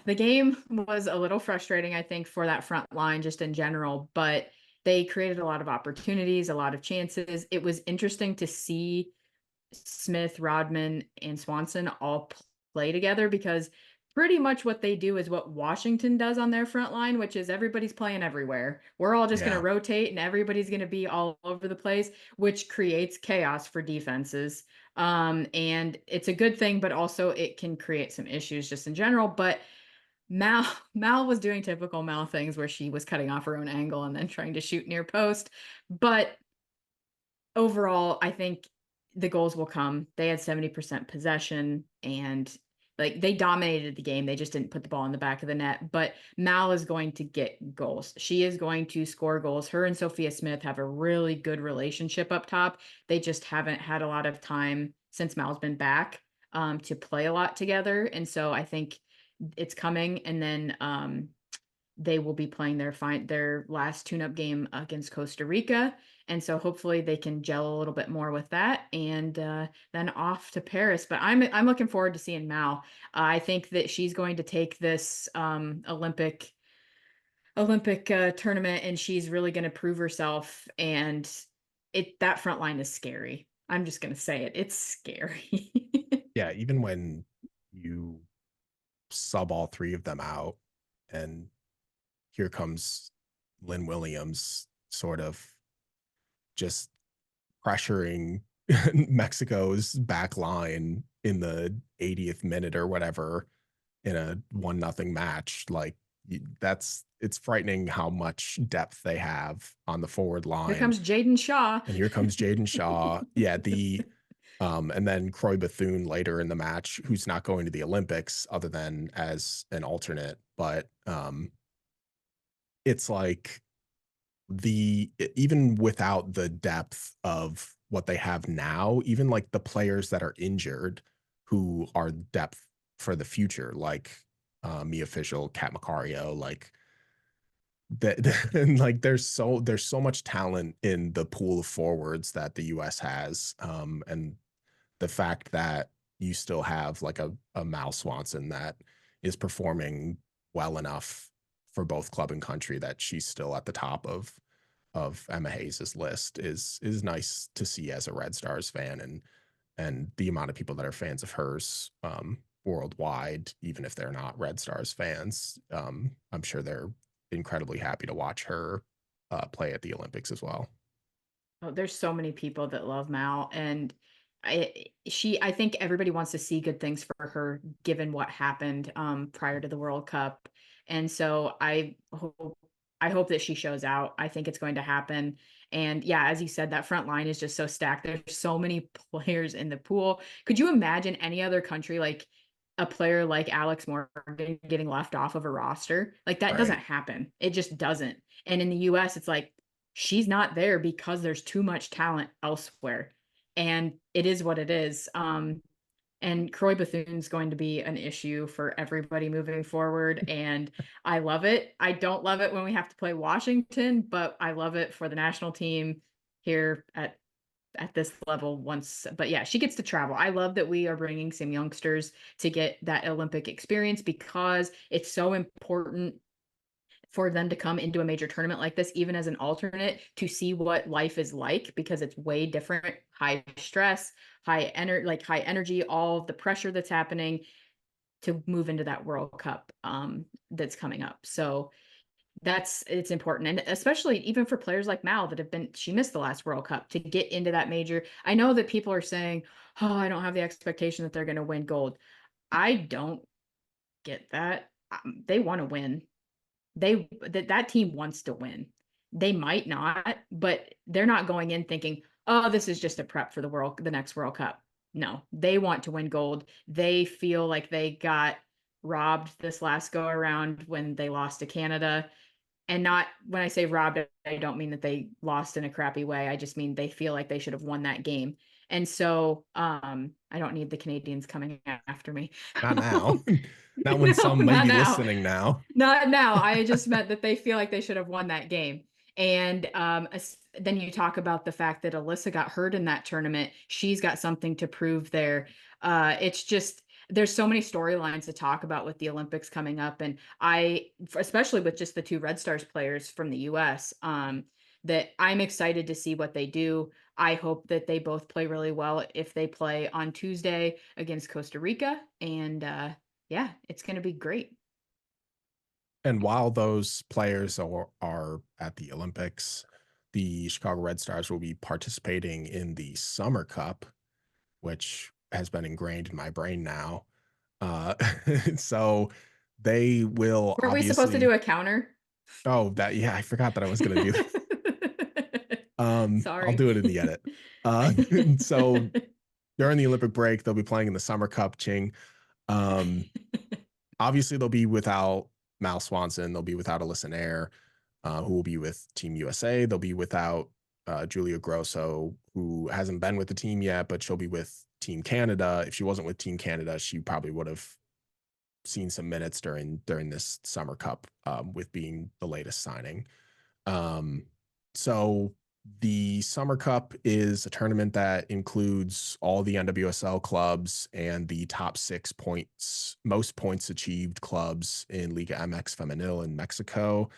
the game was a little frustrating, I think, for that front line just in general, but they created a lot of opportunities, a lot of chances. It was interesting to see Smith, Rodman, and Swanson all play together because pretty much what they do is what Washington does on their front line, which is everybody's playing everywhere. We're all just going to Yeah. rotate and everybody's going to be all over the place, which creates chaos for defenses. And it's a good thing, but also it can create some issues just in general. But Mal was doing typical Mal things where she was cutting off her own angle and then trying to shoot near post. But overall, I think the goals will come. They had 70% possession, and Like they dominated the game. They just didn't put the ball in the back of the net. But Mal is going to get goals. She is going to score goals. Her and Sophia Smith have a really good relationship up top. They just haven't had a lot of time since Mal's been back to play a lot together. And so I think it's coming. And then they will be playing their last tune-up game against Costa Rica, and so hopefully they can gel a little bit more with that, and then off to Paris. But I'm looking forward to seeing Mal. I think that she's going to take this Olympic tournament, and she's really going to prove herself. And that front line is scary. I'm just going to say it. It's scary. Yeah, even when you sub all 3 of them out, and here comes Lynn Williams sort of just pressuring Mexico's back line in the 80th minute or whatever in a 1-0 match. Like, it's frightening how much depth they have on the forward Here line. comes Jaden Shaw. And here comes Jaden Shaw. Yeah, and then Croy Bethune later in the match, who's not going to the Olympics other than as an alternate. But it's like even without the depth of what they have now, even like the players that are injured who are depth for the future, like Mia Fishel, Kat Macario, like that, and like there's so much talent in the pool of forwards that the US has. And the fact that you still have like a Mal Swanson that is performing well enough for both club and country that she's still at the top of Emma Hayes's list is nice to see as a Red Stars fan, and the amount of people that are fans of hers worldwide, even if they're not Red Stars fans, I'm sure they're incredibly happy to watch her play at the Olympics as well. Oh, there's so many people that love Mal, and I think everybody wants to see good things for her given what happened prior to the World Cup. And so I hope that she shows out. I think it's going to happen. And yeah, as you said, that front line is just so stacked. There's so many players in the pool. Could you imagine any other country, like a player like Alex Morgan, getting left off of a roster? Like that doesn't Right. happen. It just doesn't. And in the US, it's like she's not there because there's too much talent elsewhere. And it is what it is. And Croy Bethune's going to be an issue for everybody moving forward. And I love it. I don't love it when we have to play Washington, but I love it for the national team here at this level once. But yeah, she gets to travel. I love that we are bringing some youngsters to get that Olympic experience because it's so important for them to come into a major tournament like this, even as an alternate, to see what life is like because it's way different. High stress, high energy, all of the pressure that's happening to move into that World Cup that's coming up. So it's important, and especially even for players like Mal that have been she missed the last World Cup to get into that major. I know that people are saying, "Oh, I don't have the expectation that they're going to win gold." I don't get that. They want to win. That team wants to win. They might not, but they're not going in thinking, "Oh, this is just a prep for the next World Cup." No, they want to win gold. They feel like they got robbed this last go around when they lost to Canada. And not when I say robbed, I don't mean that they lost in a crappy way. I just mean they feel like they should have won that game. And so I don't need the Canadians coming after me. Not now. Not when No, some may not be now. listening now. Not now. I just meant that they feel like they should have won that game. And then you talk about the fact that Alyssa got hurt in that tournament. She's got something to prove there. It's just there's so many storylines to talk about with the Olympics coming up, and especially with just the two Red Stars players from the U.S. That I'm excited to see what they do. I hope that they both play really well if they play on Tuesday against Costa Rica, and yeah, it's going to be great. And while those players are at the Olympics, the Chicago Red Stars will be participating in the Summer Cup, which has been ingrained in my brain now. Uh, so they will Were we supposed to do obviously. a counter? Oh, yeah, I forgot that I was going to do that. I'll Sorry. do it in the edit. So during the Olympic break, they'll be playing in the Summer Cup, Ching. Um, Obviously, they'll be without Mal Swanson. They'll be without Alyssa Nair, who will be with Team USA. They'll be without Julia Grosso, who hasn't been with the team yet, but she'll be with Team Canada. If she wasn't with Team Canada, she probably would have seen some minutes during this Summer Cup, with being the latest signing. Um, so the Summer Cup is a tournament that includes all the NWSL clubs and the top 6 most points achieved clubs in Liga MX Femenil in Mexico.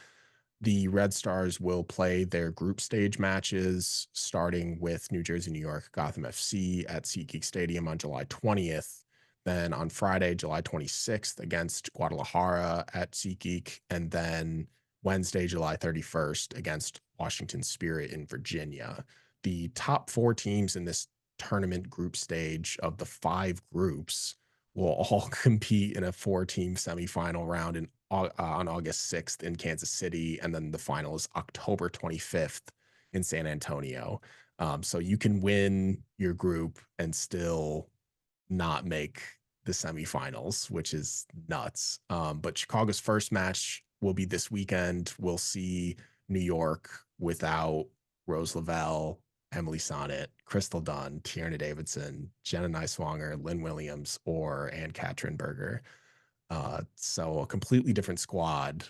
The Red Stars will play their group stage matches starting with New Jersey, New York, Gotham FC at SeatGeek Stadium on July 20th. Then on Friday, July 26th, against Guadalajara at SeatGeek. And then Wednesday, July 31st, against Washington Spirit in Virginia. The top 4 teams in this tournament group stage of the 5 groups will all compete in a 4 team semifinal round on August 6th in Kansas City. And then the final is October 25th in San Antonio. So you can win your group and still not make the semifinals, which is nuts. But Chicago's first match will be this weekend. We'll see New York without Rose Lavelle, Emily Sonnet, Crystal Dunn, Tierna Davidson, Jenna Neiswanger, Lynn Williams, or Ann Katrinberger. So a completely different squad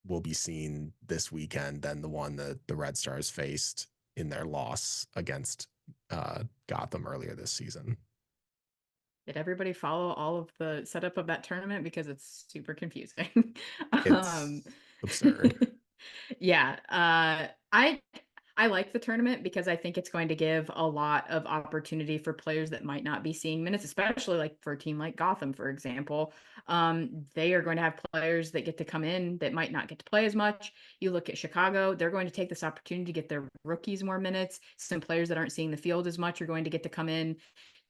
will be seen this weekend than the one that the Red Stars faced in their loss against Gotham earlier this season. Did everybody follow all of the setup of that tournament? Because it's super confusing. um, It's absurd. yeah, I like the tournament because I think it's going to give a lot of opportunity for players that might not be seeing minutes, especially like for a team like Gotham, for example. They are going to have players that get to come in that might not get to play as much. You look at Chicago, they're going to take this opportunity to get their rookies more minutes. Some players that aren't seeing the field as much are going to get to come in.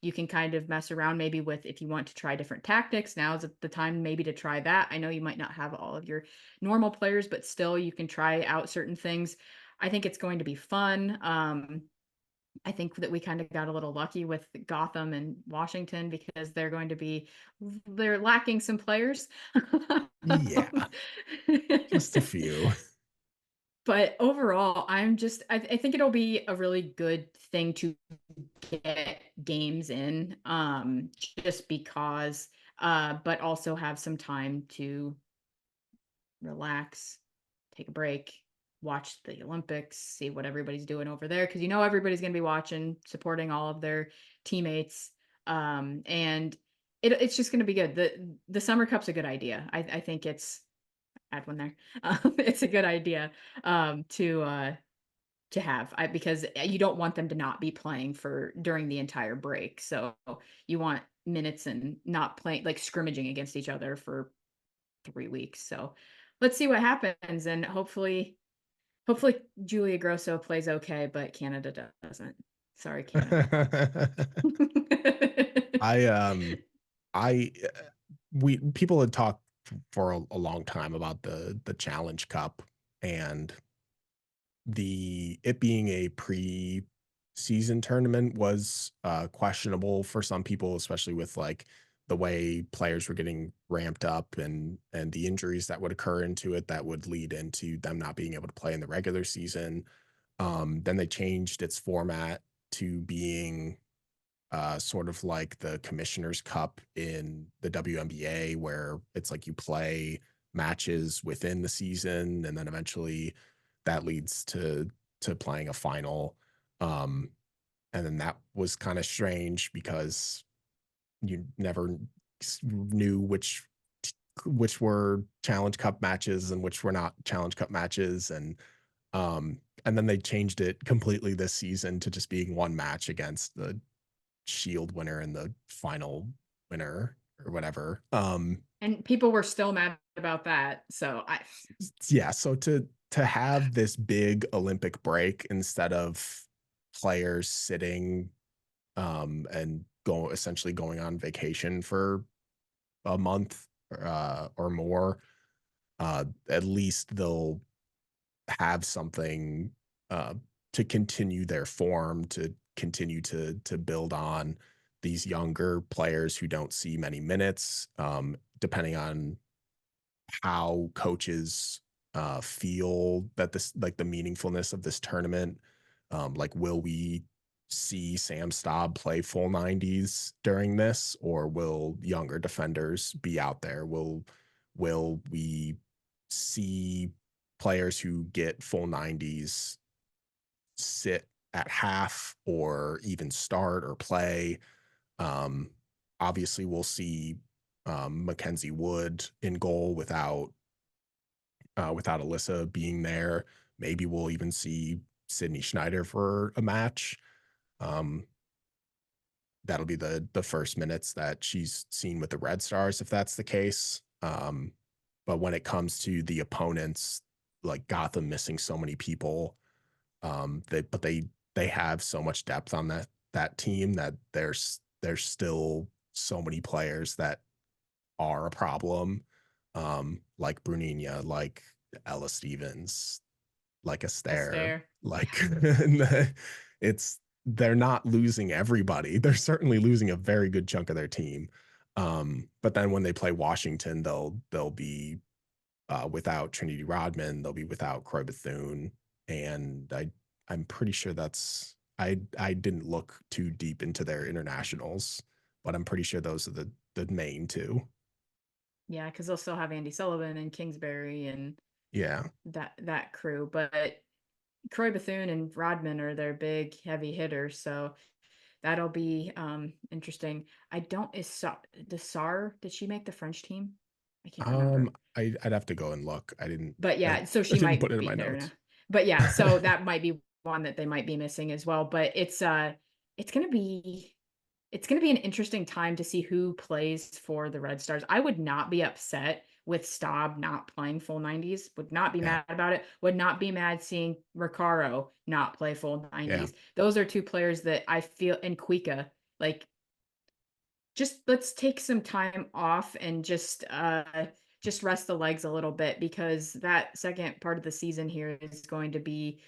You can kind of mess around maybe with if you want to try different tactics. Now is the time maybe to try that. I know you might not have all of your normal players, but still you can try out certain things. I think it's going to be fun. I think that we kind of got a little lucky with Gotham and Washington because they're lacking some players. Yeah, just a few. But overall, I think it'll be a really good thing to get games in, just because, but also have some time to relax, take a break, watch the Olympics, see what everybody's doing over there because everybody's going to be watching, supporting all of their teammates, and it's just going to be good. The Summer Cup's a good idea. I think it's add one there. It's a good idea to have because you don't want them to not be playing for during the entire break. So you want minutes and not playing like scrimmaging against each other for 3 weeks. So let's see what happens, and hopefully Julia Grosso plays okay, but Canada doesn't. Sorry, Canada. I I we people had talked for a long time about the Challenge Cup and the it being a pre-season tournament was questionable for some people, especially with like the way players were getting ramped up and the injuries that would occur into it that would lead into them not being able to play in the regular season. Then they changed its format to being sort of like the Commissioner's Cup in the WNBA, where it's like you play matches within the season, and then eventually that leads to playing a final. Um, and then that was kind of strange because you never knew which were Challenge Cup matches and which were not Challenge Cup matches, and then they changed it completely this season to just being one match against the Shield winner and the final winner or whatever. And people were still mad about that. So I Yeah, so to have this big Olympic break instead of players sitting and essentially going on vacation for a month or more, at least they'll have something to continue their form, to continue to build on these younger players who don't see many minutes, depending on how coaches feel that this like the meaningfulness of this tournament. Like, will we see Sam Staub play full 90s during this, or will younger defenders be out there? Will we see players who get full 90s sit at half or even start or play? Um, Obviously, we'll see Mackenzie Wood in goal without Alyssa being there. Maybe we'll even see Sydney Schneider for a match. Um, that'll be the first minutes that she's seen with the Red Stars, if that's the case. But when it comes to the opponents, like Gotham missing so many people, they have so much depth on that team that there's still so many players that are a problem, like Brunina, like Ella Stevens, like Astaire, Astaire. like it's they're not losing everybody. They're certainly losing a very good chunk of their team. But then when they play Washington, they'll be without Trinity Rodman, they'll be without Croy Bethune, and I'm pretty sure I didn't look too deep into their internationals, but I'm pretty sure those are the main two. Yeah, because they'll still have Andy Sullivan and Kingsbury and Yeah. that crew, but Croy Bethune and Rodman are their big heavy hitters, so that'll be interesting. I don't is does Sar did she make the French team? I can't remember. I'd have to go and look. But yeah, so I she didn't put might it in be my there now. notes. But yeah, so that might be one that they might be missing as well. But it's gonna be it's gonna be an interesting time to see who plays for the Red Stars. I would not be upset with Staub not playing full 90s, would not be Yeah. mad about it, would not be mad seeing Recaro not play full Yeah. 90s. Those are two players that I feel and Kuika, like just let's take some time off and just rest the legs a little bit because that second part of the season here is going to be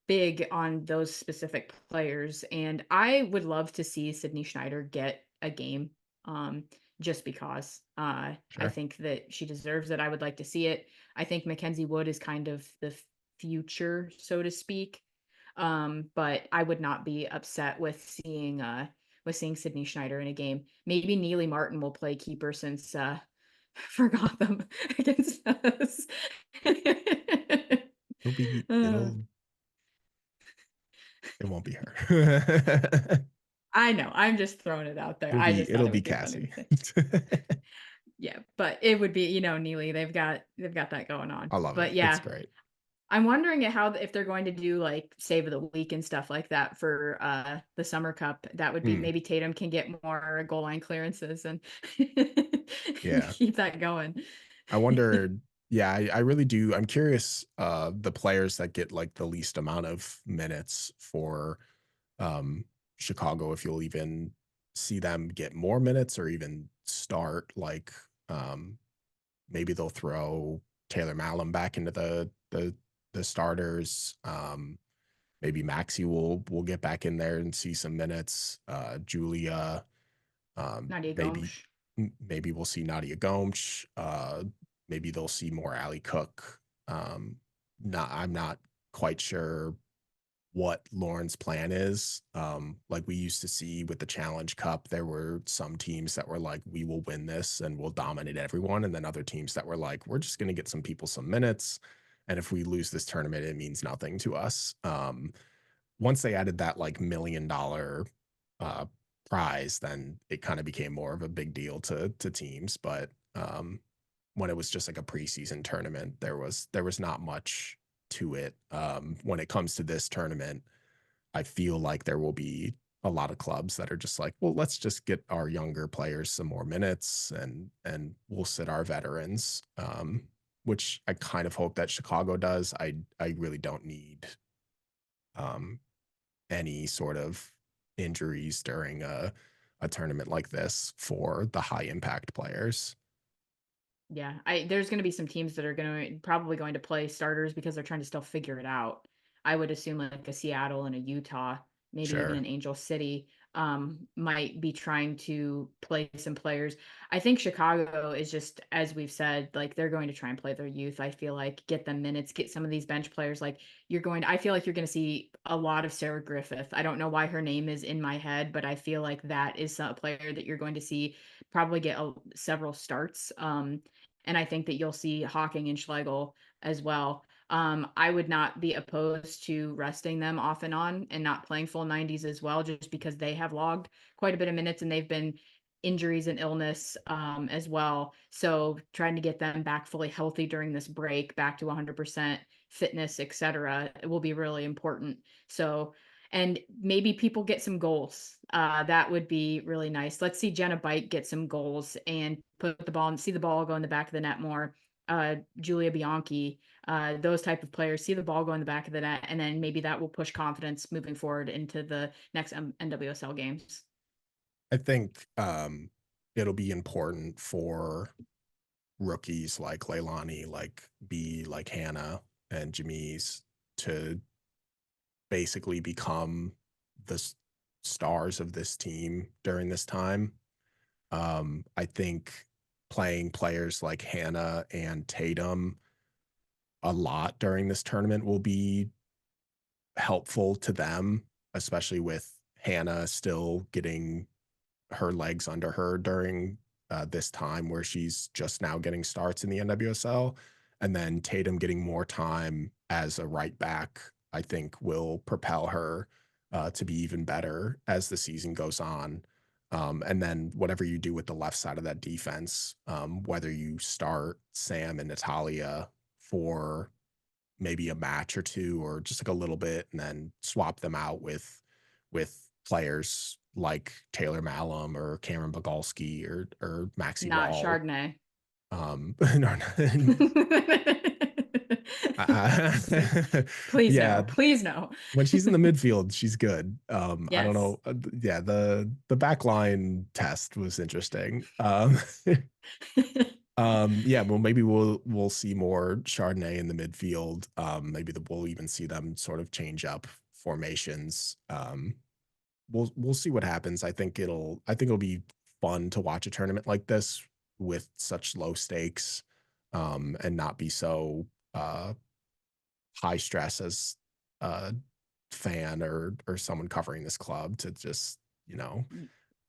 big on those specific players. And I would love to see Sydney Schneider get a game um, just because I Sure. think that she deserves it. I would like to see it. I think Mackenzie Wood is kind of the future, so to speak. But I would not be upset with seeing Sydney Schneider in a game. Maybe Neely Martin will play keeper since for Gotham against us. It'll be Uh, it'll it won't be her. I know. I'm just throwing it out there. I just thought It'll it be would be funny to Cassie. say. Yeah, but it would be, Neely. They've got that going on. I love But it. It's yeah, great. I'm wondering how if they're going to do like save of the week and stuff like that for the Summer Cup. That would be Mm, maybe Tatum can get more goal line clearances and yeah. keep that going. I wonder, yeah, I really do. I'm curious, the players that get like the least amount of minutes for um Chicago, if you'll even see them get more minutes or even start, like maybe they'll throw Taylor Mallam back into the starters. Maybe Maxi will get back in there and see some minutes. Julia, Nadia maybe Gomes. maybe we'll see Nadia Gomes. Maybe they'll see more Ali Cook. Not I'm not quite sure what Lauren's plan is. Like we used to see with the Challenge Cup, there were some teams that were like, we will win this and we'll dominate everyone. And then other teams that were like, we're just going to get some people some minutes. And if we lose this tournament, it means nothing to us. Once they added that like $1 million uh, prize, then it kind of became more of a big deal to teams. But when it was just like a preseason tournament, there was not much to it. When it comes to this tournament, I feel like there will be a lot of clubs that are just like, well, let's just get our younger players some more minutes and we'll sit our veterans. Which I kind of hope that Chicago does. I really don't need um, any sort of injuries during a tournament like this for the high impact players. Yeah, I there's gonna be some teams that are gonna probably going to play starters because they're trying to still figure it out. I would assume like a Seattle and a Utah, maybe even Sure. an Angel City. might be trying to play some players. I think Chicago is just, as we've said, like they're going to try and play their youth. I feel like get them minutes, get some of these bench players. Like I feel like you're going to see a lot of Sarah Griffith. I don't know why her name is in my head, but I feel like that is a player that you're going to see probably get several starts. And I think that you'll see Hawking and Schlegel as well. I would not be opposed to resting them off and on and not playing full 90s as well, just because they have logged quite a bit of minutes and they've been injuries and illness as well. So trying to get them back fully healthy during this break, back to 100% fitness, etc., it will be really important. So, and maybe people get some goals. That would be really nice. Let's see Jenna Bite get some goals and put the ball and see the ball go in the back of the net more. Julia Bianchi, those type of players see the ball go in the back of the net, and then maybe that will push confidence moving forward into the next NWSL games. I think it'll be important for rookies like Leilani, like B, like Hannah and Jamise to basically become the stars of this team during this time. I think playing players like Hannah and Tatum a lot during this tournament will be helpful to them, especially with Hannah still getting her legs under her during this time where she's just now getting starts in the NWSL. And then Tatum getting more time as a right back, I think will propel her to be even better as the season goes on. And then whatever you do with the left side of that defense, whether you start Sam and Natalia for maybe a match or two or just like a little bit and then swap them out with players like Taylor Malum or Cameron Bogolski or Maxi Not Wall. Chardonnay. No, Please yeah, no. Please no. when she's in the midfield, she's good. I don't Yes. know. Yeah, the backline test was interesting. Yeah, well, maybe we'll see more Chardonnay in the midfield. Maybe we'll even see them sort of change up formations. We'll see what happens. I think it'll be fun to watch a tournament like this with such low stakes, and not be so high stress as a fan or someone covering this club to just you know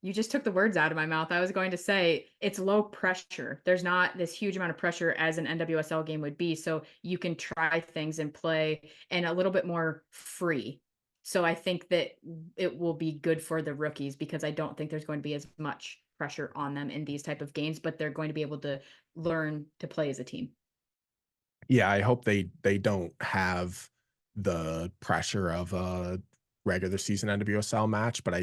You just took the words out of my mouth. I was going to say it's low pressure. There's not this huge amount of pressure as an NWSL game would be. So you can try things and play and a little bit more free. So I think that it will be good for the rookies because I don't think there's going to be as much pressure on them in these type of games, but they're going to be able to learn to play as a team. yeah, I hope they don't have the pressure of a regular season NWSL match, but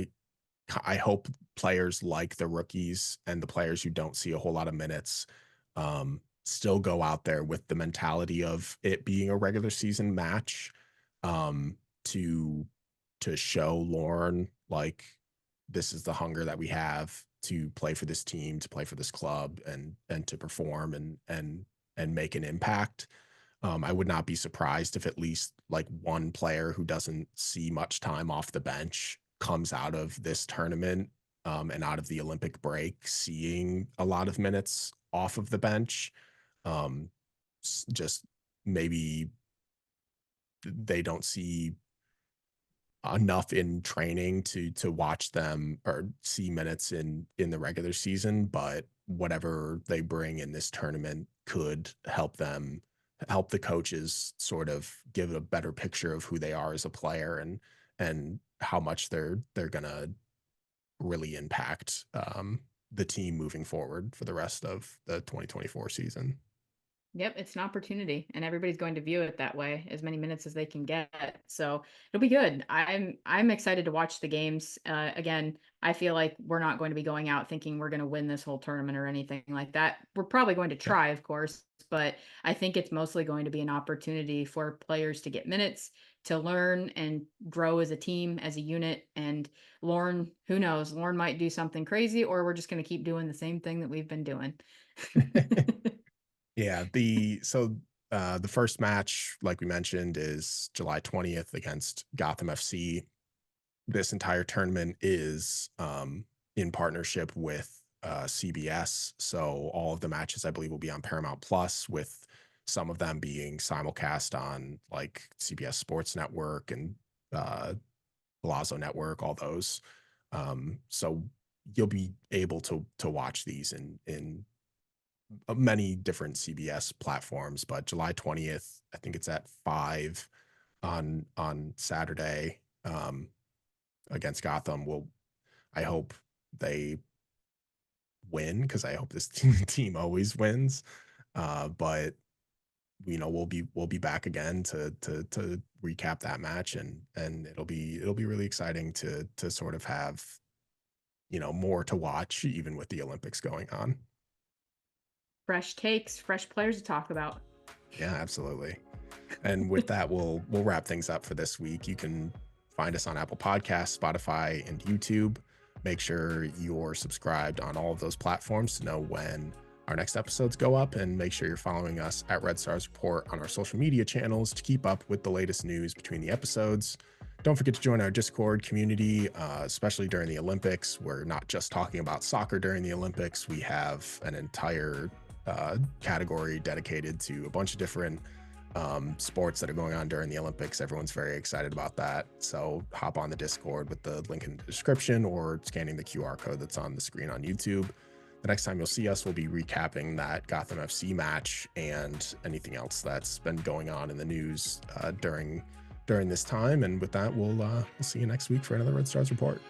I hope players like the rookies and the players who don't see a whole lot of minutes still go out there with the mentality of it being a regular season match, um, to show Lauren like this is the hunger that we have to play for this team, to play for this club, and to perform and make an impact. I would not be surprised if at least like one player who doesn't see much time off the bench comes out of this tournament, and out of the Olympic break seeing a lot of minutes off of the bench. Um, just maybe they don't see enough in training to watch them or see minutes in the regular season, but whatever they bring in this tournament could help the coaches sort of give a better picture of who they are as a player and how much they're gonna really impact the team moving forward for the rest of the 2024 season. Yep, it's an opportunity, and everybody's going to view it that way, as many minutes as they can get. So it'll be good. I'm excited to watch the games. Again, I feel like we're not going to be going out thinking we're going to win this whole tournament or anything like that. We're probably going to Yeah. try, of course, but I think it's mostly going to be an opportunity for players to get minutes, to learn and grow as a team, as a unit. And Lauren, who knows? Lauren might do something crazy, or we're just going to keep doing the same thing that we've been doing. Yeah, the first match, like we mentioned, is July 20th against Gotham FC. this entire tournament is in partnership with CBS. So all of the matches, I believe, will be on Paramount Plus, with some of them being simulcast on like CBS Sports Network and uh, Palazzo Network, all those. So you'll be able to watch these in many different CBS platforms. But July 20th, I think it's at 5 on Saturday. Against Gotham. Will I hope they win, because I hope this team always wins. But we'll be back again to recap that match, and it'll be really exciting to sort of have more to watch even with the Olympics going on. Fresh takes, fresh players to talk about. Yeah, absolutely. And with that, we'll wrap things up for this week. You can find us on Apple Podcasts, Spotify, and YouTube. Make sure you're subscribed on all of those platforms to know when our next episodes go up, and make sure you're following us at Red Stars Report on our social media channels to keep up with the latest news between the episodes. Don't forget to join our Discord community, especially during the Olympics. We're not just talking about soccer during the Olympics. We have an entire category dedicated to a bunch of different sports that are going on during the Olympics. Everyone's very excited about that. So hop on the Discord with the link in the description, or scanning the QR code that's on the screen on YouTube. The next time you'll see us, we'll be recapping that Gotham FC match and anything else that's been going on in the news during this time. And with that, we'll see you next week for another Red Stars Report.